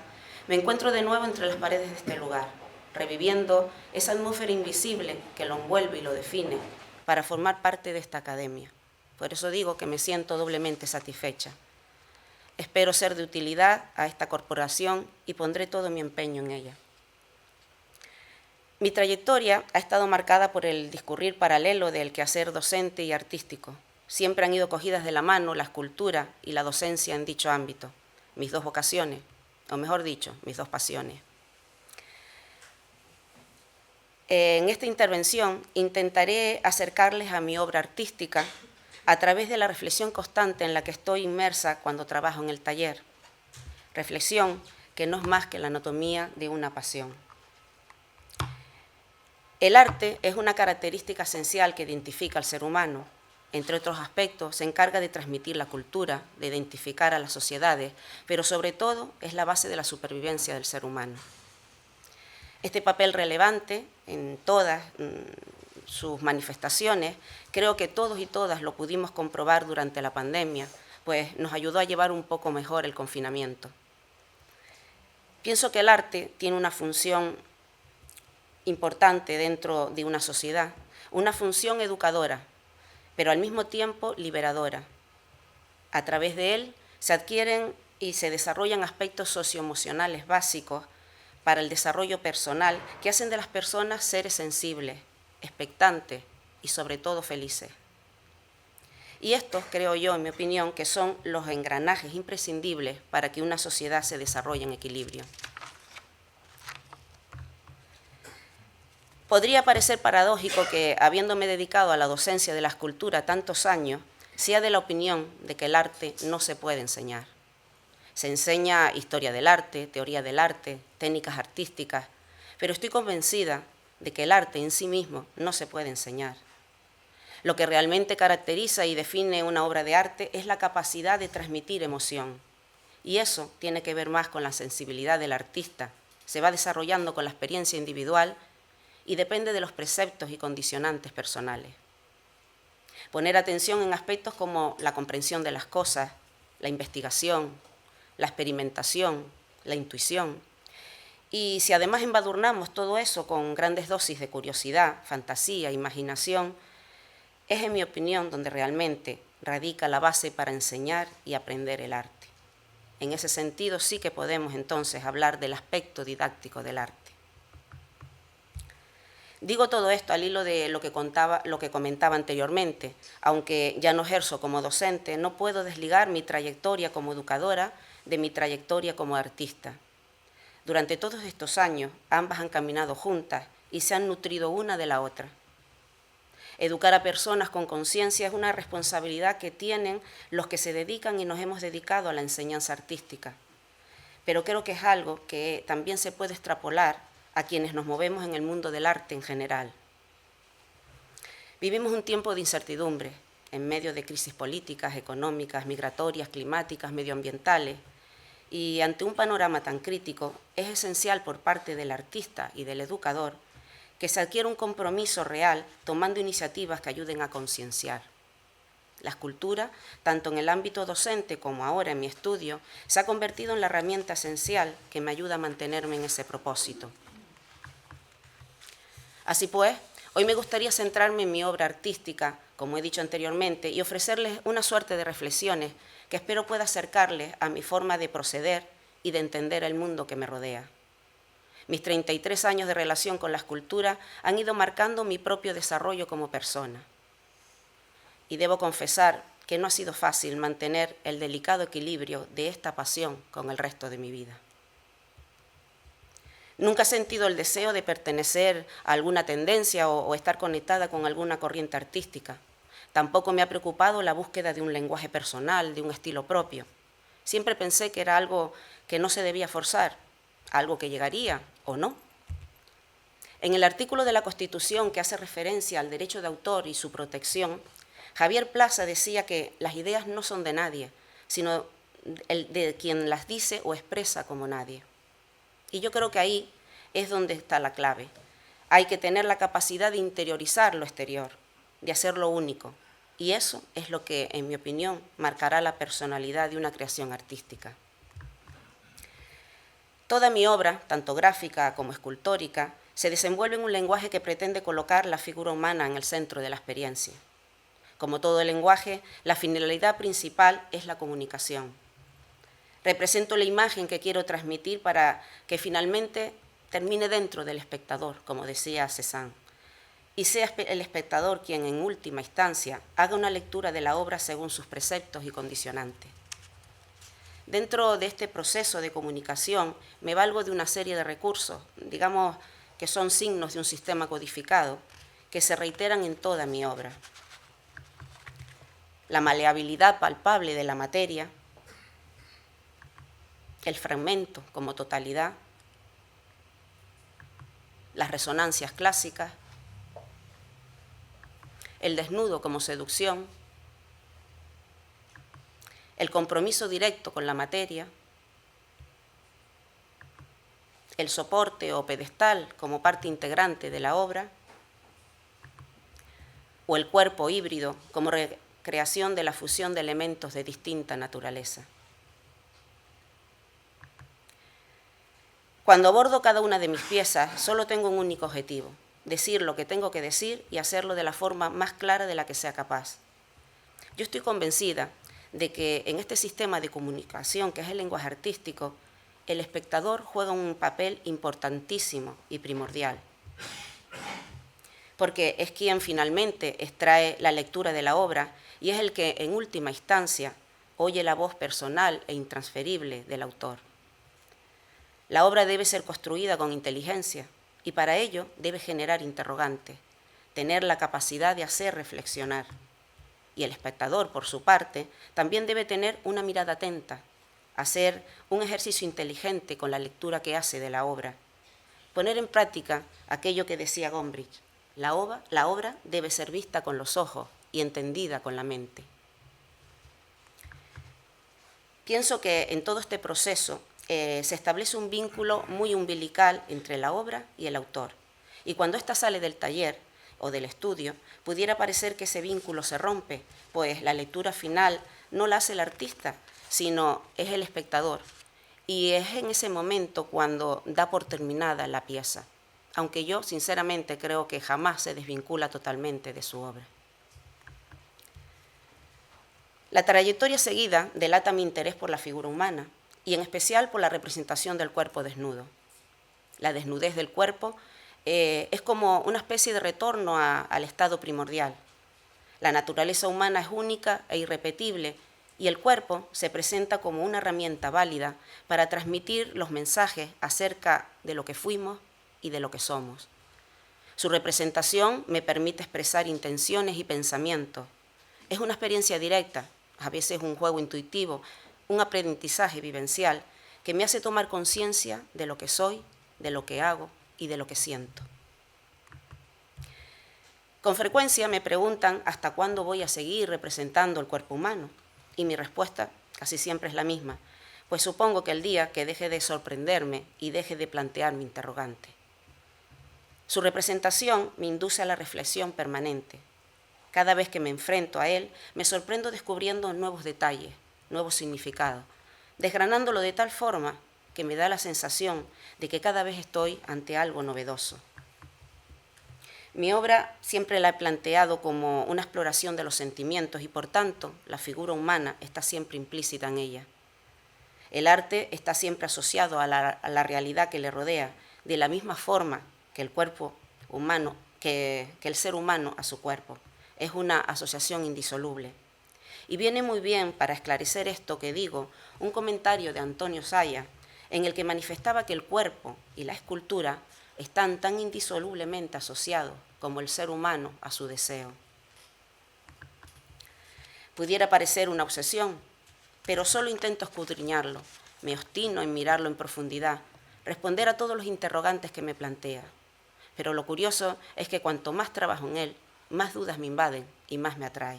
me encuentro de nuevo entre las paredes de este lugar, reviviendo esa atmósfera invisible que lo envuelve y lo define para formar parte de esta academia. Por eso digo que me siento doblemente satisfecha. Espero ser de utilidad a esta corporación y pondré todo mi empeño en ella. Mi trayectoria ha estado marcada por el discurrir paralelo del quehacer docente y artístico. Siempre han ido cogidas de la mano la escultura y la docencia en dicho ámbito, mis dos vocaciones, o mejor dicho, mis dos pasiones. En esta intervención intentaré acercarles a mi obra artística a través de la reflexión constante en la que estoy inmersa cuando trabajo en el taller. Reflexión que no es más que la anatomía de una pasión. El arte es una característica esencial que identifica al ser humano. Entre otros aspectos, se encarga de transmitir la cultura, de identificar a las sociedades, pero sobre todo es la base de la supervivencia del ser humano. Este papel relevante en todas sus manifestaciones, creo que todos y todas lo pudimos comprobar durante la pandemia, pues nos ayudó a llevar un poco mejor el confinamiento. Pienso que el arte tiene una función importante dentro de una sociedad, una función educadora, pero al mismo tiempo liberadora. A través de él se adquieren y se desarrollan aspectos socioemocionales básicos para el desarrollo personal que hacen de las personas seres sensibles, expectantes y sobre todo felices. Y estos, creo yo, en mi opinión, que son los engranajes imprescindibles para que una sociedad se desarrolle en equilibrio. Podría parecer paradójico que, habiéndome dedicado a la docencia de la escultura tantos años, sea de la opinión de que el arte no se puede enseñar. Se enseña historia del arte, teoría del arte, técnicas artísticas, pero estoy convencida de que el arte en sí mismo no se puede enseñar. Lo que realmente caracteriza y define una obra de arte es la capacidad de transmitir emoción. Y eso tiene que ver más con la sensibilidad del artista. Se va desarrollando con la experiencia individual y depende de los preceptos y condicionantes personales. Poner atención en aspectos como la comprensión de las cosas, la investigación, la experimentación, la intuición. Y si además embadurnamos todo eso con grandes dosis de curiosidad, fantasía, imaginación, es, en mi opinión, donde realmente radica la base para enseñar y aprender el arte. En ese sentido sí que podemos entonces hablar del aspecto didáctico del arte. Digo todo esto al hilo de lo que comentaba anteriormente. Aunque ya no ejerzo como docente, no puedo desligar mi trayectoria como educadora de mi trayectoria como artista. Durante todos estos años, ambas han caminado juntas y se han nutrido una de la otra. Educar a personas con conciencia es una responsabilidad que tienen los que se dedican y nos hemos dedicado a la enseñanza artística. Pero creo que es algo que también se puede extrapolar a quienes nos movemos en el mundo del arte en general. Vivimos un tiempo de incertidumbre, en medio de crisis políticas, económicas, migratorias, climáticas, medioambientales, y ante un panorama tan crítico, es esencial por parte del artista y del educador que se adquiera un compromiso real tomando iniciativas que ayuden a concienciar. La escultura, tanto en el ámbito docente como ahora en mi estudio, se ha convertido en la herramienta esencial que me ayuda a mantenerme en ese propósito. Así pues, hoy me gustaría centrarme en mi obra artística, como he dicho anteriormente, y ofrecerles una suerte de reflexiones que espero pueda acercarles a mi forma de proceder y de entender el mundo que me rodea. Mis 33 años de relación con la escultura han ido marcando mi propio desarrollo como persona. Y debo confesar que no ha sido fácil mantener el delicado equilibrio de esta pasión con el resto de mi vida. Nunca he sentido el deseo de pertenecer a alguna tendencia o estar conectada con alguna corriente artística. Tampoco me ha preocupado la búsqueda de un lenguaje personal, de un estilo propio. Siempre pensé que era algo que no se debía forzar, algo que llegaría o no. En el artículo de la Constitución que hace referencia al derecho de autor y su protección, Javier Plaza decía que las ideas no son de nadie, sino de quien las dice o expresa como nadie. Y yo creo que ahí es donde está la clave. Hay que tener la capacidad de interiorizar lo exterior, de hacerlo único. Y eso es lo que, en mi opinión, marcará la personalidad de una creación artística. Toda mi obra, tanto gráfica como escultórica, se desenvuelve en un lenguaje que pretende colocar la figura humana en el centro de la experiencia. Como todo el lenguaje, la finalidad principal es la comunicación. Represento la imagen que quiero transmitir para que finalmente termine dentro del espectador, como decía Cézanne, y sea el espectador quien en última instancia haga una lectura de la obra según sus preceptos y condicionantes. Dentro de este proceso de comunicación me valgo de una serie de recursos, digamos que son signos de un sistema codificado, que se reiteran en toda mi obra. La maleabilidad palpable de la materia, el fragmento como totalidad, las resonancias clásicas, el desnudo como seducción, el compromiso directo con la materia, el soporte o pedestal como parte integrante de la obra, o el cuerpo híbrido como recreación de la fusión de elementos de distinta naturaleza. Cuando abordo cada una de mis piezas, solo tengo un único objetivo: decir lo que tengo que decir y hacerlo de la forma más clara de la que sea capaz. Yo estoy convencida de que en este sistema de comunicación, que es el lenguaje artístico, el espectador juega un papel importantísimo y primordial, porque es quien finalmente extrae la lectura de la obra y es el que, en última instancia, oye la voz personal e intransferible del autor. La obra debe ser construida con inteligencia y para ello debe generar interrogantes, tener la capacidad de hacer reflexionar. Y el espectador, por su parte, también debe tener una mirada atenta, hacer un ejercicio inteligente con la lectura que hace de la obra, poner en práctica aquello que decía Gombrich: la obra debe ser vista con los ojos y entendida con la mente. Pienso que en todo este proceso se establece un vínculo muy umbilical entre la obra y el autor. Y cuando ésta sale del taller o del estudio, pudiera parecer que ese vínculo se rompe, pues la lectura final no la hace el artista, sino es el espectador. Y es en ese momento cuando da por terminada la pieza, aunque yo sinceramente creo que jamás se desvincula totalmente de su obra. La trayectoria seguida delata mi interés por la figura humana y en especial por la representación del cuerpo desnudo. La desnudez del cuerpo es como una especie de retorno al estado primordial. La naturaleza humana es única e irrepetible y el cuerpo se presenta como una herramienta válida para transmitir los mensajes acerca de lo que fuimos y de lo que somos. Su representación me permite expresar intenciones y pensamientos. Es una experiencia directa, a veces un juego intuitivo, un aprendizaje vivencial que me hace tomar conciencia de lo que soy, de lo que hago y de lo que siento. Con frecuencia me preguntan hasta cuándo voy a seguir representando el cuerpo humano y mi respuesta casi siempre es la misma, pues supongo que el día que deje de sorprenderme y deje de plantearme interrogante. Su representación me induce a la reflexión permanente. Cada vez que me enfrento a él, me sorprendo descubriendo nuevos detalles, nuevos significados, desgranándolo de tal forma que me da la sensación de que cada vez estoy ante algo novedoso. Mi obra siempre la he planteado como una exploración de los sentimientos y, por tanto, la figura humana está siempre implícita en ella. El arte está siempre asociado a la realidad que le rodea, de la misma forma que el cuerpo humano, que el ser humano a su cuerpo. Es una asociación indisoluble. Y viene muy bien para esclarecer esto que digo un comentario de Antonio Saya, en el que manifestaba que el cuerpo y la escultura están tan indisolublemente asociados como el ser humano a su deseo. Pudiera parecer una obsesión, pero solo intento escudriñarlo, me obstino en mirarlo en profundidad, responder a todos los interrogantes que me plantea. Pero lo curioso es que cuanto más trabajo en él, más dudas me invaden y más me atrae.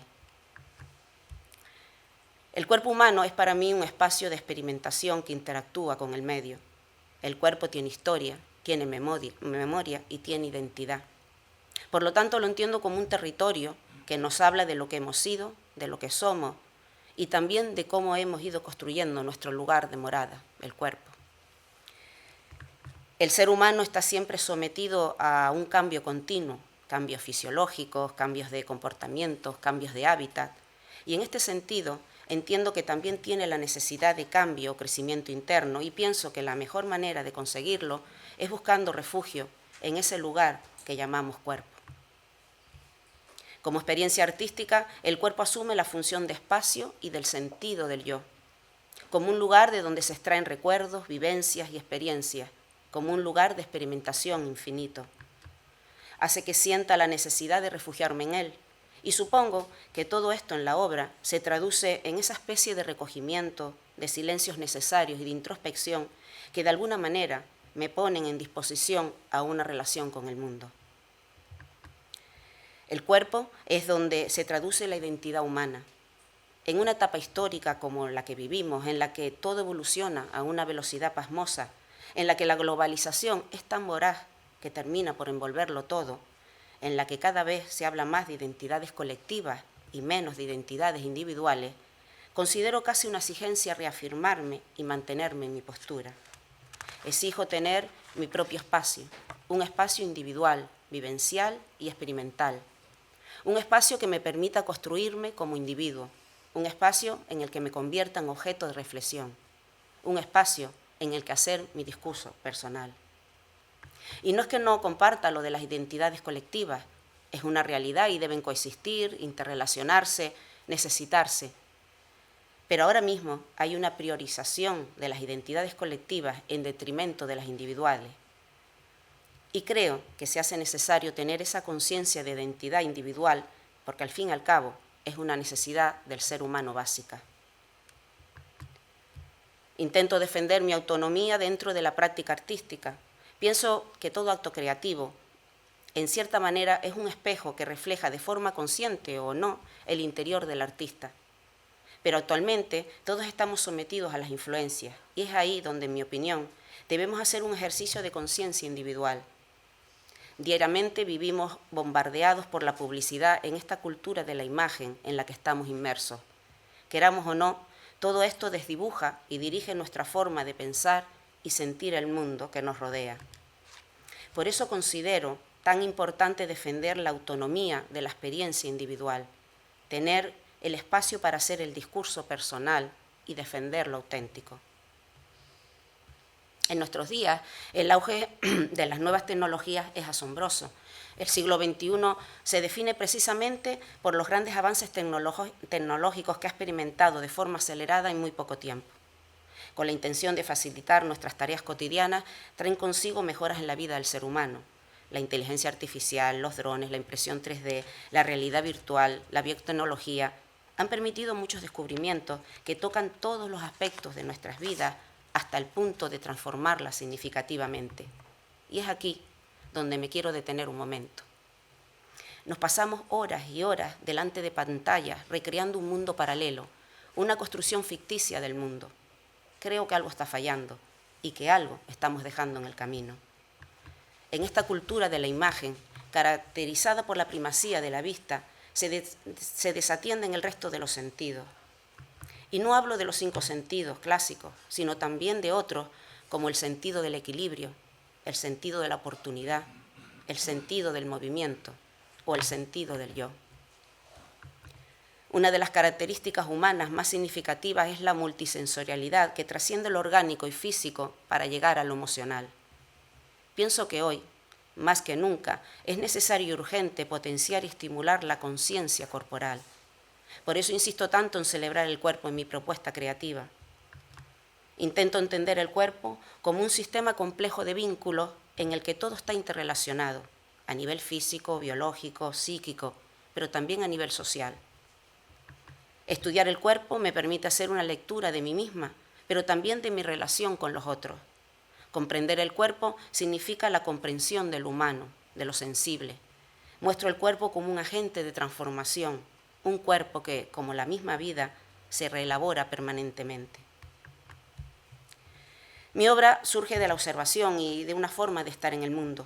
El cuerpo humano es para mí un espacio de experimentación que interactúa con el medio. El cuerpo tiene historia, tiene memoria y tiene identidad. Por lo tanto, lo entiendo como un territorio que nos habla de lo que hemos sido, de lo que somos y también de cómo hemos ido construyendo nuestro lugar de morada, el cuerpo. El ser humano está siempre sometido a un cambio continuo, cambios fisiológicos, cambios de comportamientos, cambios de hábitat, y en este sentido entiendo que también tiene la necesidad de cambio o crecimiento interno y pienso que la mejor manera de conseguirlo es buscando refugio en ese lugar que llamamos cuerpo. Como experiencia artística, el cuerpo asume la función de espacio y del sentido del yo, como un lugar de donde se extraen recuerdos, vivencias y experiencias, como un lugar de experimentación infinito. Hace que sienta la necesidad de refugiarme en él, y supongo que todo esto en la obra se traduce en esa especie de recogimiento, de silencios necesarios y de introspección que de alguna manera me ponen en disposición a una relación con el mundo. El cuerpo es donde se traduce la identidad humana. En una etapa histórica como la que vivimos, en la que todo evoluciona a una velocidad pasmosa, en la que la globalización es tan voraz que termina por envolverlo todo, en la que cada vez se habla más de identidades colectivas y menos de identidades individuales, considero casi una exigencia reafirmarme y mantenerme en mi postura. Exijo tener mi propio espacio, un espacio individual, vivencial y experimental, un espacio que me permita construirme como individuo, un espacio en el que me convierta en objeto de reflexión, un espacio en el que hacer mi discurso personal. Y no es que no comparta lo de las identidades colectivas, es una realidad y deben coexistir, interrelacionarse, necesitarse. Pero ahora mismo hay una priorización de las identidades colectivas en detrimento de las individuales. Y creo que se hace necesario tener esa conciencia de identidad individual, porque al fin y al cabo es una necesidad del ser humano básica. Intento defender mi autonomía dentro de la práctica artística. Pienso que todo acto creativo, en cierta manera, es un espejo que refleja de forma consciente o no el interior del artista. Pero actualmente todos estamos sometidos a las influencias y es ahí donde, en mi opinión, debemos hacer un ejercicio de conciencia individual. Diariamente vivimos bombardeados por la publicidad en esta cultura de la imagen en la que estamos inmersos. Queramos o no, todo esto desdibuja y dirige nuestra forma de pensar y sentir el mundo que nos rodea. Por eso considero tan importante defender la autonomía de la experiencia individual, tener el espacio para hacer el discurso personal y defender lo auténtico. En nuestros días, el auge de las nuevas tecnologías es asombroso. El siglo XXI se define precisamente por los grandes avances tecnológicos que ha experimentado de forma acelerada en muy poco tiempo. Con la intención de facilitar nuestras tareas cotidianas, traen consigo mejoras en la vida del ser humano. La inteligencia artificial, los drones, la impresión 3D, la realidad virtual, la biotecnología, han permitido muchos descubrimientos que tocan todos los aspectos de nuestras vidas hasta el punto de transformarlas significativamente. Y es aquí donde me quiero detener un momento. Nos pasamos horas y horas delante de pantallas recreando un mundo paralelo, una construcción ficticia del mundo. Creo que algo está fallando y que algo estamos dejando en el camino. En esta cultura de la imagen, caracterizada por la primacía de la vista, se desatienden el resto de los sentidos. Y no hablo de los 5 sentidos clásicos, sino también de otros, como el sentido del equilibrio, el sentido de la oportunidad, el sentido del movimiento o el sentido del yo. Una de las características humanas más significativas es la multisensorialidad que trasciende lo orgánico y físico para llegar a lo emocional. Pienso que hoy, más que nunca, es necesario y urgente potenciar y estimular la conciencia corporal. Por eso insisto tanto en celebrar el cuerpo en mi propuesta creativa. Intento entender el cuerpo como un sistema complejo de vínculos en el que todo está interrelacionado, a nivel físico, biológico, psíquico, pero también a nivel social. Estudiar el cuerpo me permite hacer una lectura de mí misma, pero también de mi relación con los otros. Comprender el cuerpo significa la comprensión del humano, de lo sensible. Muestro el cuerpo como un agente de transformación, un cuerpo que, como la misma vida, se reelabora permanentemente. Mi obra surge de la observación y de una forma de estar en el mundo.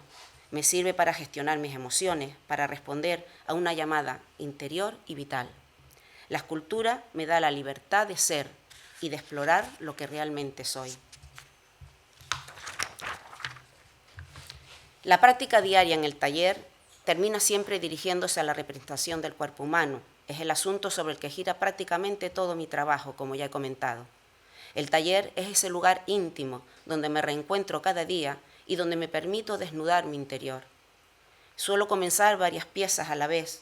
Me sirve para gestionar mis emociones, para responder a una llamada interior y vital. La escultura me da la libertad de ser y de explorar lo que realmente soy. La práctica diaria en el taller termina siempre dirigiéndose a la representación del cuerpo humano. Es el asunto sobre el que gira prácticamente todo mi trabajo, como ya he comentado. El taller es ese lugar íntimo donde me reencuentro cada día y donde me permito desnudar mi interior. Suelo comenzar varias piezas a la vez.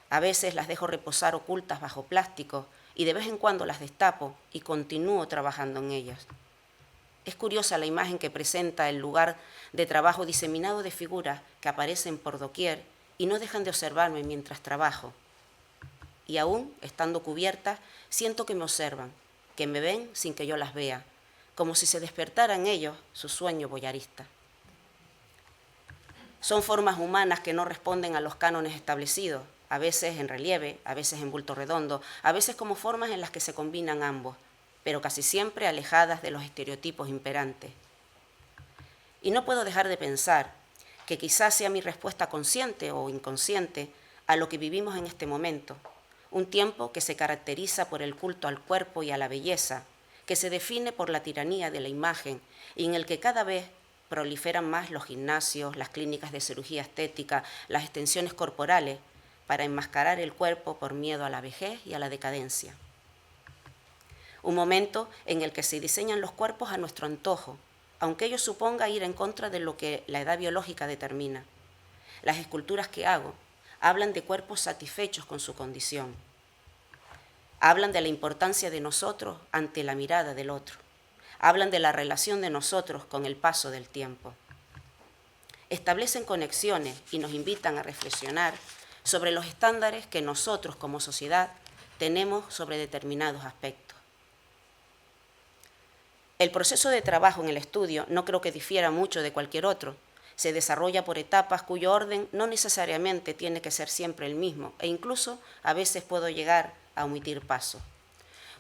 A veces las dejo reposar ocultas bajo plástico y de vez en cuando las destapo y continúo trabajando en ellas. Es curiosa la imagen que presenta el lugar de trabajo diseminado de figuras que aparecen por doquier y no dejan de observarme mientras trabajo. Y aún, estando cubiertas, siento que me observan, que me ven sin que yo las vea, como si se despertara en ellos su sueño voyarista. Son formas humanas que no responden a los cánones establecidos, a veces en relieve, a veces en bulto redondo, a veces como formas en las que se combinan ambos, pero casi siempre alejadas de los estereotipos imperantes. Y no puedo dejar de pensar que quizás sea mi respuesta consciente o inconsciente a lo que vivimos en este momento, un tiempo que se caracteriza por el culto al cuerpo y a la belleza, que se define por la tiranía de la imagen y en el que cada vez proliferan más los gimnasios, las clínicas de cirugía estética, las extensiones corporales, para enmascarar el cuerpo por miedo a la vejez y a la decadencia. un momento en el que se diseñan los cuerpos a nuestro antojo, aunque ello suponga ir en contra de lo que la edad biológica determina. Las esculturas que hago hablan de cuerpos satisfechos con su condición. Hablan de la importancia de nosotros ante la mirada del otro. Hablan de la relación de nosotros con el paso del tiempo. Establecen conexiones y nos invitan a reflexionar sobre los estándares que nosotros como sociedad tenemos sobre determinados aspectos. El proceso de trabajo en el estudio no creo que difiera mucho de cualquier otro. Se desarrolla por etapas cuyo orden no necesariamente tiene que ser siempre el mismo e incluso a veces puedo llegar a omitir pasos.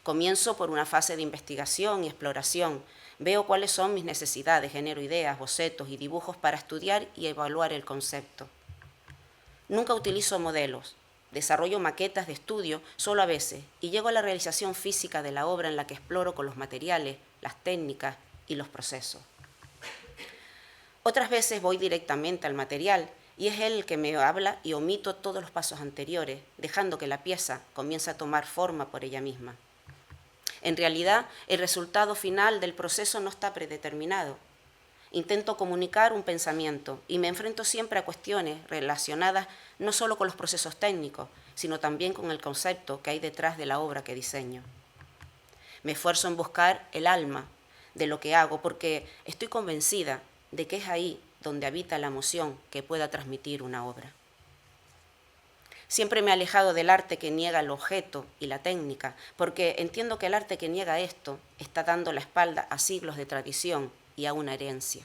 Comienzo por una fase de investigación y exploración. Veo cuáles son mis necesidades, genero ideas, bocetos y dibujos para estudiar y evaluar el concepto. Nunca utilizo modelos. Desarrollo maquetas de estudio solo a veces y llego a la realización física de la obra en la que exploro con los materiales, las técnicas y los procesos. Otras veces voy directamente al material y es él el que me habla y omito todos los pasos anteriores, dejando que la pieza comience a tomar forma por ella misma. En realidad, el resultado final del proceso no está predeterminado. Intento comunicar un pensamiento y me enfrento siempre a cuestiones relacionadas no solo con los procesos técnicos, sino también con el concepto que hay detrás de la obra que diseño. Me esfuerzo en buscar el alma de lo que hago porque estoy convencida de que es ahí donde habita la emoción que pueda transmitir una obra. Siempre me he alejado del arte que niega el objeto y la técnica, porque entiendo que el arte que niega esto está dando la espalda a siglos de tradición y a una herencia.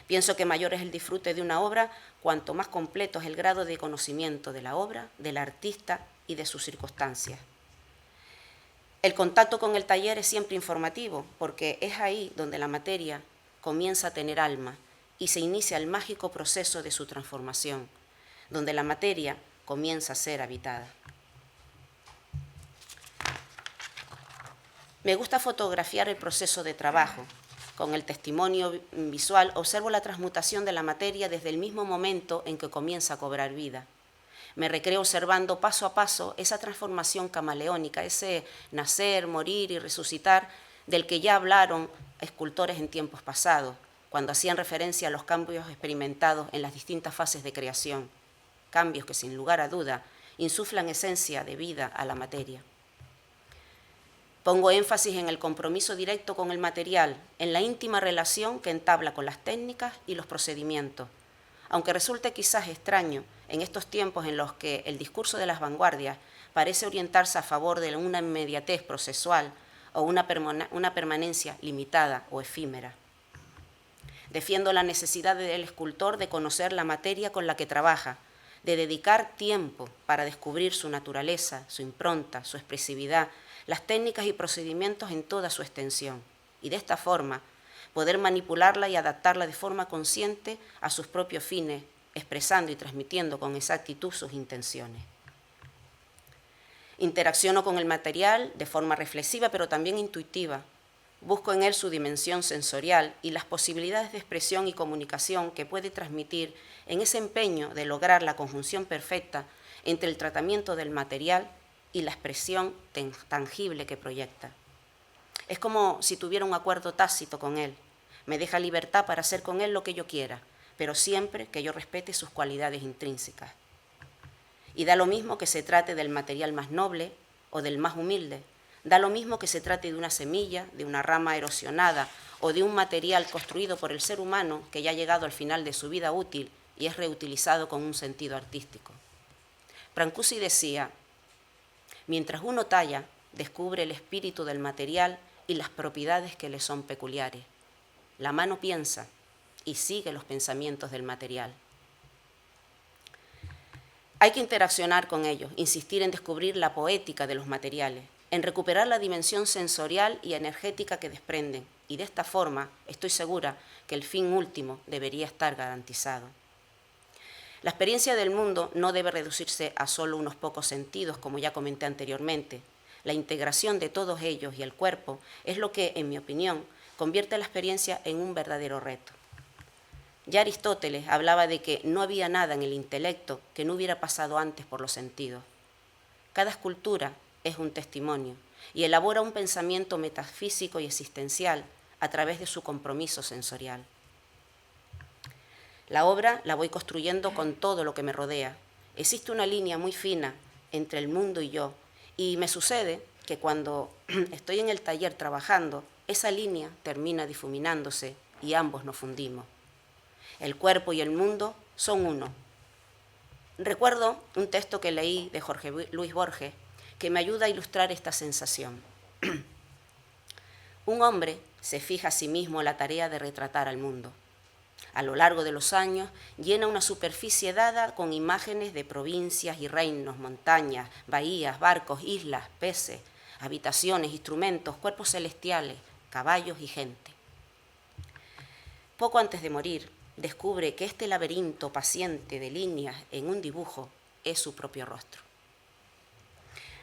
Pienso que mayor es el disfrute de una obra cuanto más completo es el grado de conocimiento de la obra, del artista y de sus circunstancias. El contacto con el taller es siempre informativo, porque es ahí donde la materia comienza a tener alma y se inicia el mágico proceso de su transformación, donde la materia comienza a ser habitada. Me gusta fotografiar el proceso de trabajo. Con el testimonio visual observo la transmutación de la materia desde el mismo momento en que comienza a cobrar vida. Me recreo observando paso a paso esa transformación camaleónica, ese nacer, morir y resucitar del que ya hablaron escultores en tiempos pasados, cuando hacían referencia a los cambios experimentados en las distintas fases de creación, cambios que sin lugar a duda insuflan esencia de vida a la materia. Pongo énfasis en el compromiso directo con el material, en la íntima relación que entabla con las técnicas y los procedimientos, aunque resulte quizás extraño en estos tiempos en los que el discurso de las vanguardias parece orientarse a favor de una inmediatez procesual o una permanencia limitada o efímera. Defiendo la necesidad del escultor de conocer la materia con la que trabaja, de dedicar tiempo para descubrir su naturaleza, su impronta, su expresividad, las técnicas y procedimientos en toda su extensión, y de esta forma poder manipularla y adaptarla de forma consciente a sus propios fines, expresando y transmitiendo con exactitud sus intenciones. Interacciono con el material de forma reflexiva, pero también intuitiva. Busco en él su dimensión sensorial y las posibilidades de expresión y comunicación que puede transmitir en ese empeño de lograr la conjunción perfecta entre el tratamiento del material y la expresión tangible que proyecta. Es como si tuviera un acuerdo tácito con él. Me deja libertad para hacer con él lo que yo quiera, pero siempre que yo respete sus cualidades intrínsecas. Y da lo mismo que se trate del material más noble o del más humilde. Da lo mismo que se trate de una semilla, de una rama erosionada o de un material construido por el ser humano que ya ha llegado al final de su vida útil y es reutilizado con un sentido artístico. Brancusi decía: mientras uno talla, descubre el espíritu del material y las propiedades que le son peculiares. La mano piensa y sigue los pensamientos del material. Hay que interaccionar con ellos, insistir en descubrir la poética de los materiales, en recuperar la dimensión sensorial y energética que desprenden, y de esta forma estoy segura que el fin último debería estar garantizado. La experiencia del mundo no debe reducirse a solo unos pocos sentidos, como ya comenté anteriormente. La integración de todos ellos y el cuerpo es lo que, en mi opinión, convierte la experiencia en un verdadero reto. Ya Aristóteles hablaba de que no había nada en el intelecto que no hubiera pasado antes por los sentidos. Cada escultura es un testimonio y elabora un pensamiento metafísico y existencial a través de su compromiso sensorial. La obra la voy construyendo con todo lo que me rodea. Existe una línea muy fina entre el mundo y yo, y me sucede que cuando estoy en el taller trabajando, esa línea termina difuminándose y ambos nos fundimos. El cuerpo y el mundo son uno. Recuerdo un texto que leí de Jorge Luis Borges que me ayuda a ilustrar esta sensación. Un hombre se fija a sí mismo la tarea de retratar al mundo. A lo largo de los años llena una superficie dada con imágenes de provincias y reinos, montañas, bahías, barcos, islas, peces, habitaciones, instrumentos, cuerpos celestiales, caballos y gente. Poco antes de morir, descubre que este laberinto paciente de líneas en un dibujo es su propio rostro.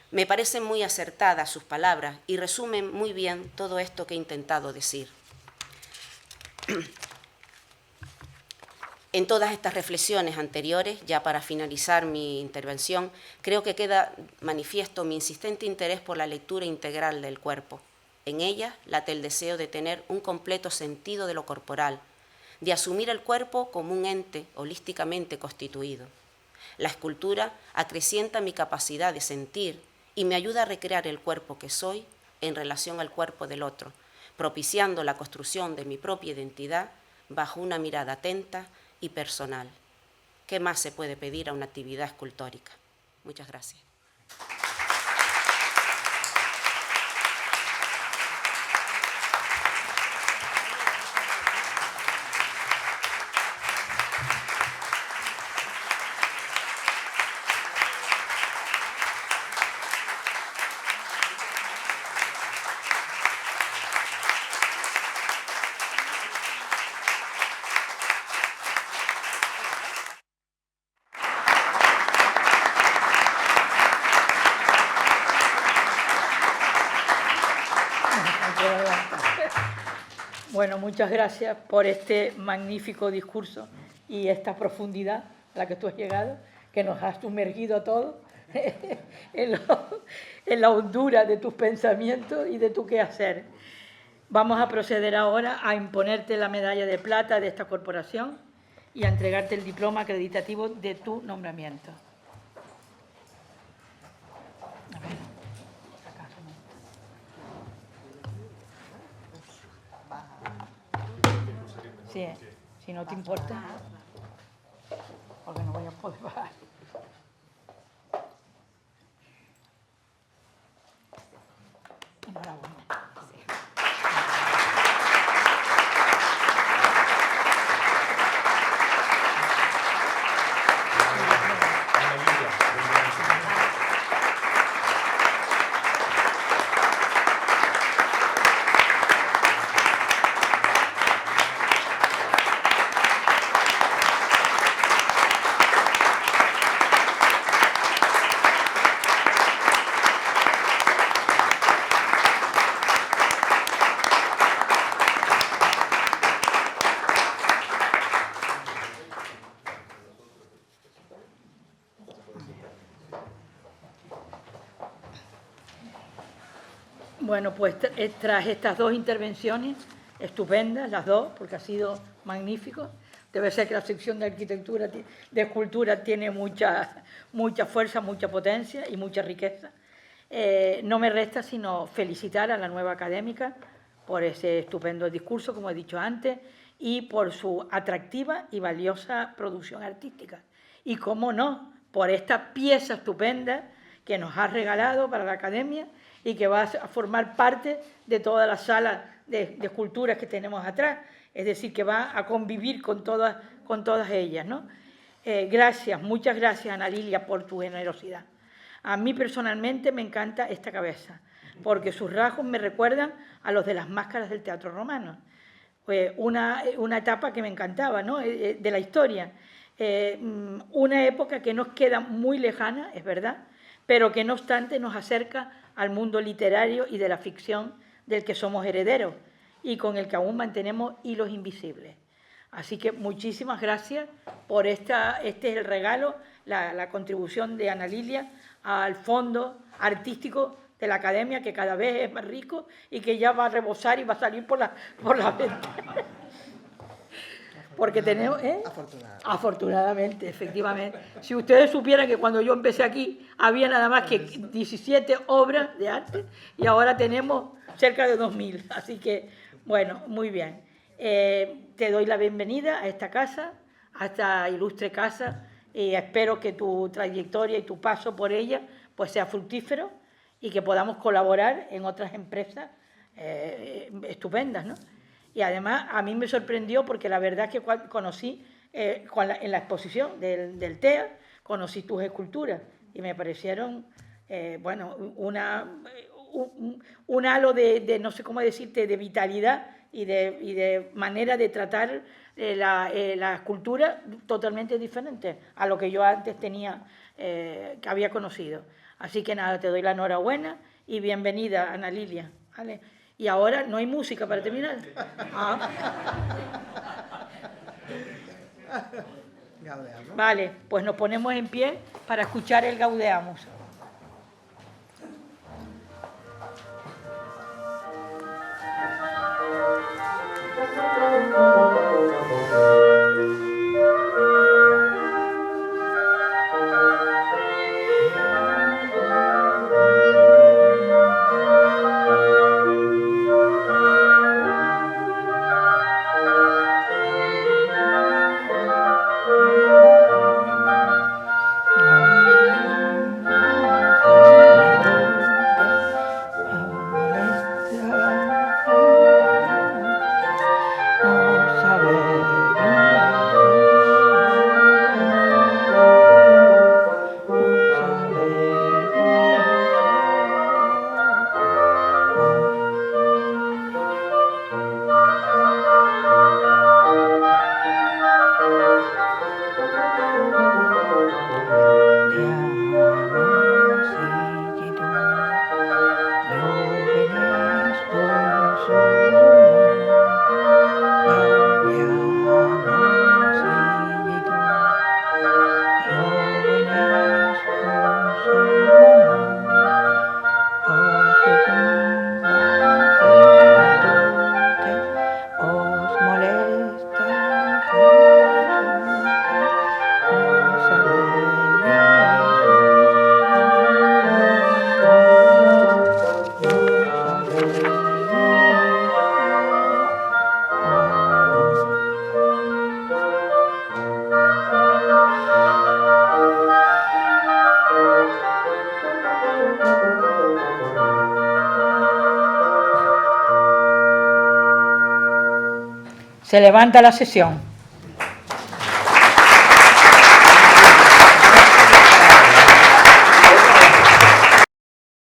Me parecen muy acertadas sus palabras y resumen muy bien todo esto que he intentado decir. En todas estas reflexiones anteriores, ya para finalizar mi intervención, creo que queda manifiesto mi insistente interés por la lectura integral del cuerpo. En ella late el deseo de tener un completo sentido de lo corporal, de asumir el cuerpo como un ente holísticamente constituido. La escultura acrecienta mi capacidad de sentir y me ayuda a recrear el cuerpo que soy en relación al cuerpo del otro, propiciando la construcción de mi propia identidad bajo una mirada atenta y personal. ¿Qué más se puede pedir a una actividad escultórica? Muchas gracias. Bueno, muchas gracias por este magnífico discurso y esta profundidad a la que tú has llegado, que nos has sumergido a todos en la hondura de tus pensamientos y de tu quehacer. Vamos a proceder ahora a imponerte la medalla de plata de esta corporación y a entregarte el diploma acreditativo de tu nombramiento. A ver, acá. Sí, si no te importa, porque no voy a poder bajar. Enhorabuena. Bueno, pues tras estas dos intervenciones, estupendas las dos, porque ha sido magnífico, debe ser que la sección de arquitectura, de escultura, tiene mucha fuerza, mucha potencia y mucha riqueza. No me resta sino felicitar a la nueva académica por ese estupendo discurso, como he dicho antes, y por su atractiva y valiosa producción artística. Y, cómo no, por esta pieza estupenda que nos ha regalado para la academia y que va a formar parte de toda la sala de esculturas que tenemos atrás, es decir, que va a convivir con todas ellas, ¿no? Gracias, muchas gracias, Ana Lilia, por tu generosidad. A mí personalmente me encanta esta cabeza, porque sus rasgos me recuerdan a los de las máscaras del teatro romano. Una etapa que me encantaba, ¿no? De la historia. Una época que nos queda muy lejana, es verdad, pero que no obstante nos acerca al mundo literario y de la ficción del que somos herederos y con el que aún mantenemos hilos invisibles. Así que muchísimas gracias por este es el regalo, la contribución de Ana Lilia al fondo artístico de la academia, que cada vez es más rico y que ya va a rebosar y va a salir por la ventana. Porque tenemos... Afortunadamente, efectivamente. Si ustedes supieran que cuando yo empecé aquí había nada más que 17 obras de arte y ahora tenemos cerca de 2000. Así que, bueno, muy bien. Te doy la bienvenida a esta casa, a esta ilustre casa, y espero que tu trayectoria y tu paso por ella pues sea fructífero y que podamos colaborar en otras empresas estupendas, ¿no? Y además a mí me sorprendió porque la verdad es que conocí, en la exposición del TEA, conocí tus esculturas y me parecieron, bueno, un halo de, no sé cómo decirte, de vitalidad y de manera de tratar la escultura totalmente diferente a lo que yo antes tenía, que había conocido. Así que nada, te doy la enhorabuena y bienvenida, Ana Lilia, ¿vale? Y ahora no hay música para terminar. Gaudeamus. Vale, pues nos ponemos en pie para escuchar el Gaudeamus. Se levanta la sesión.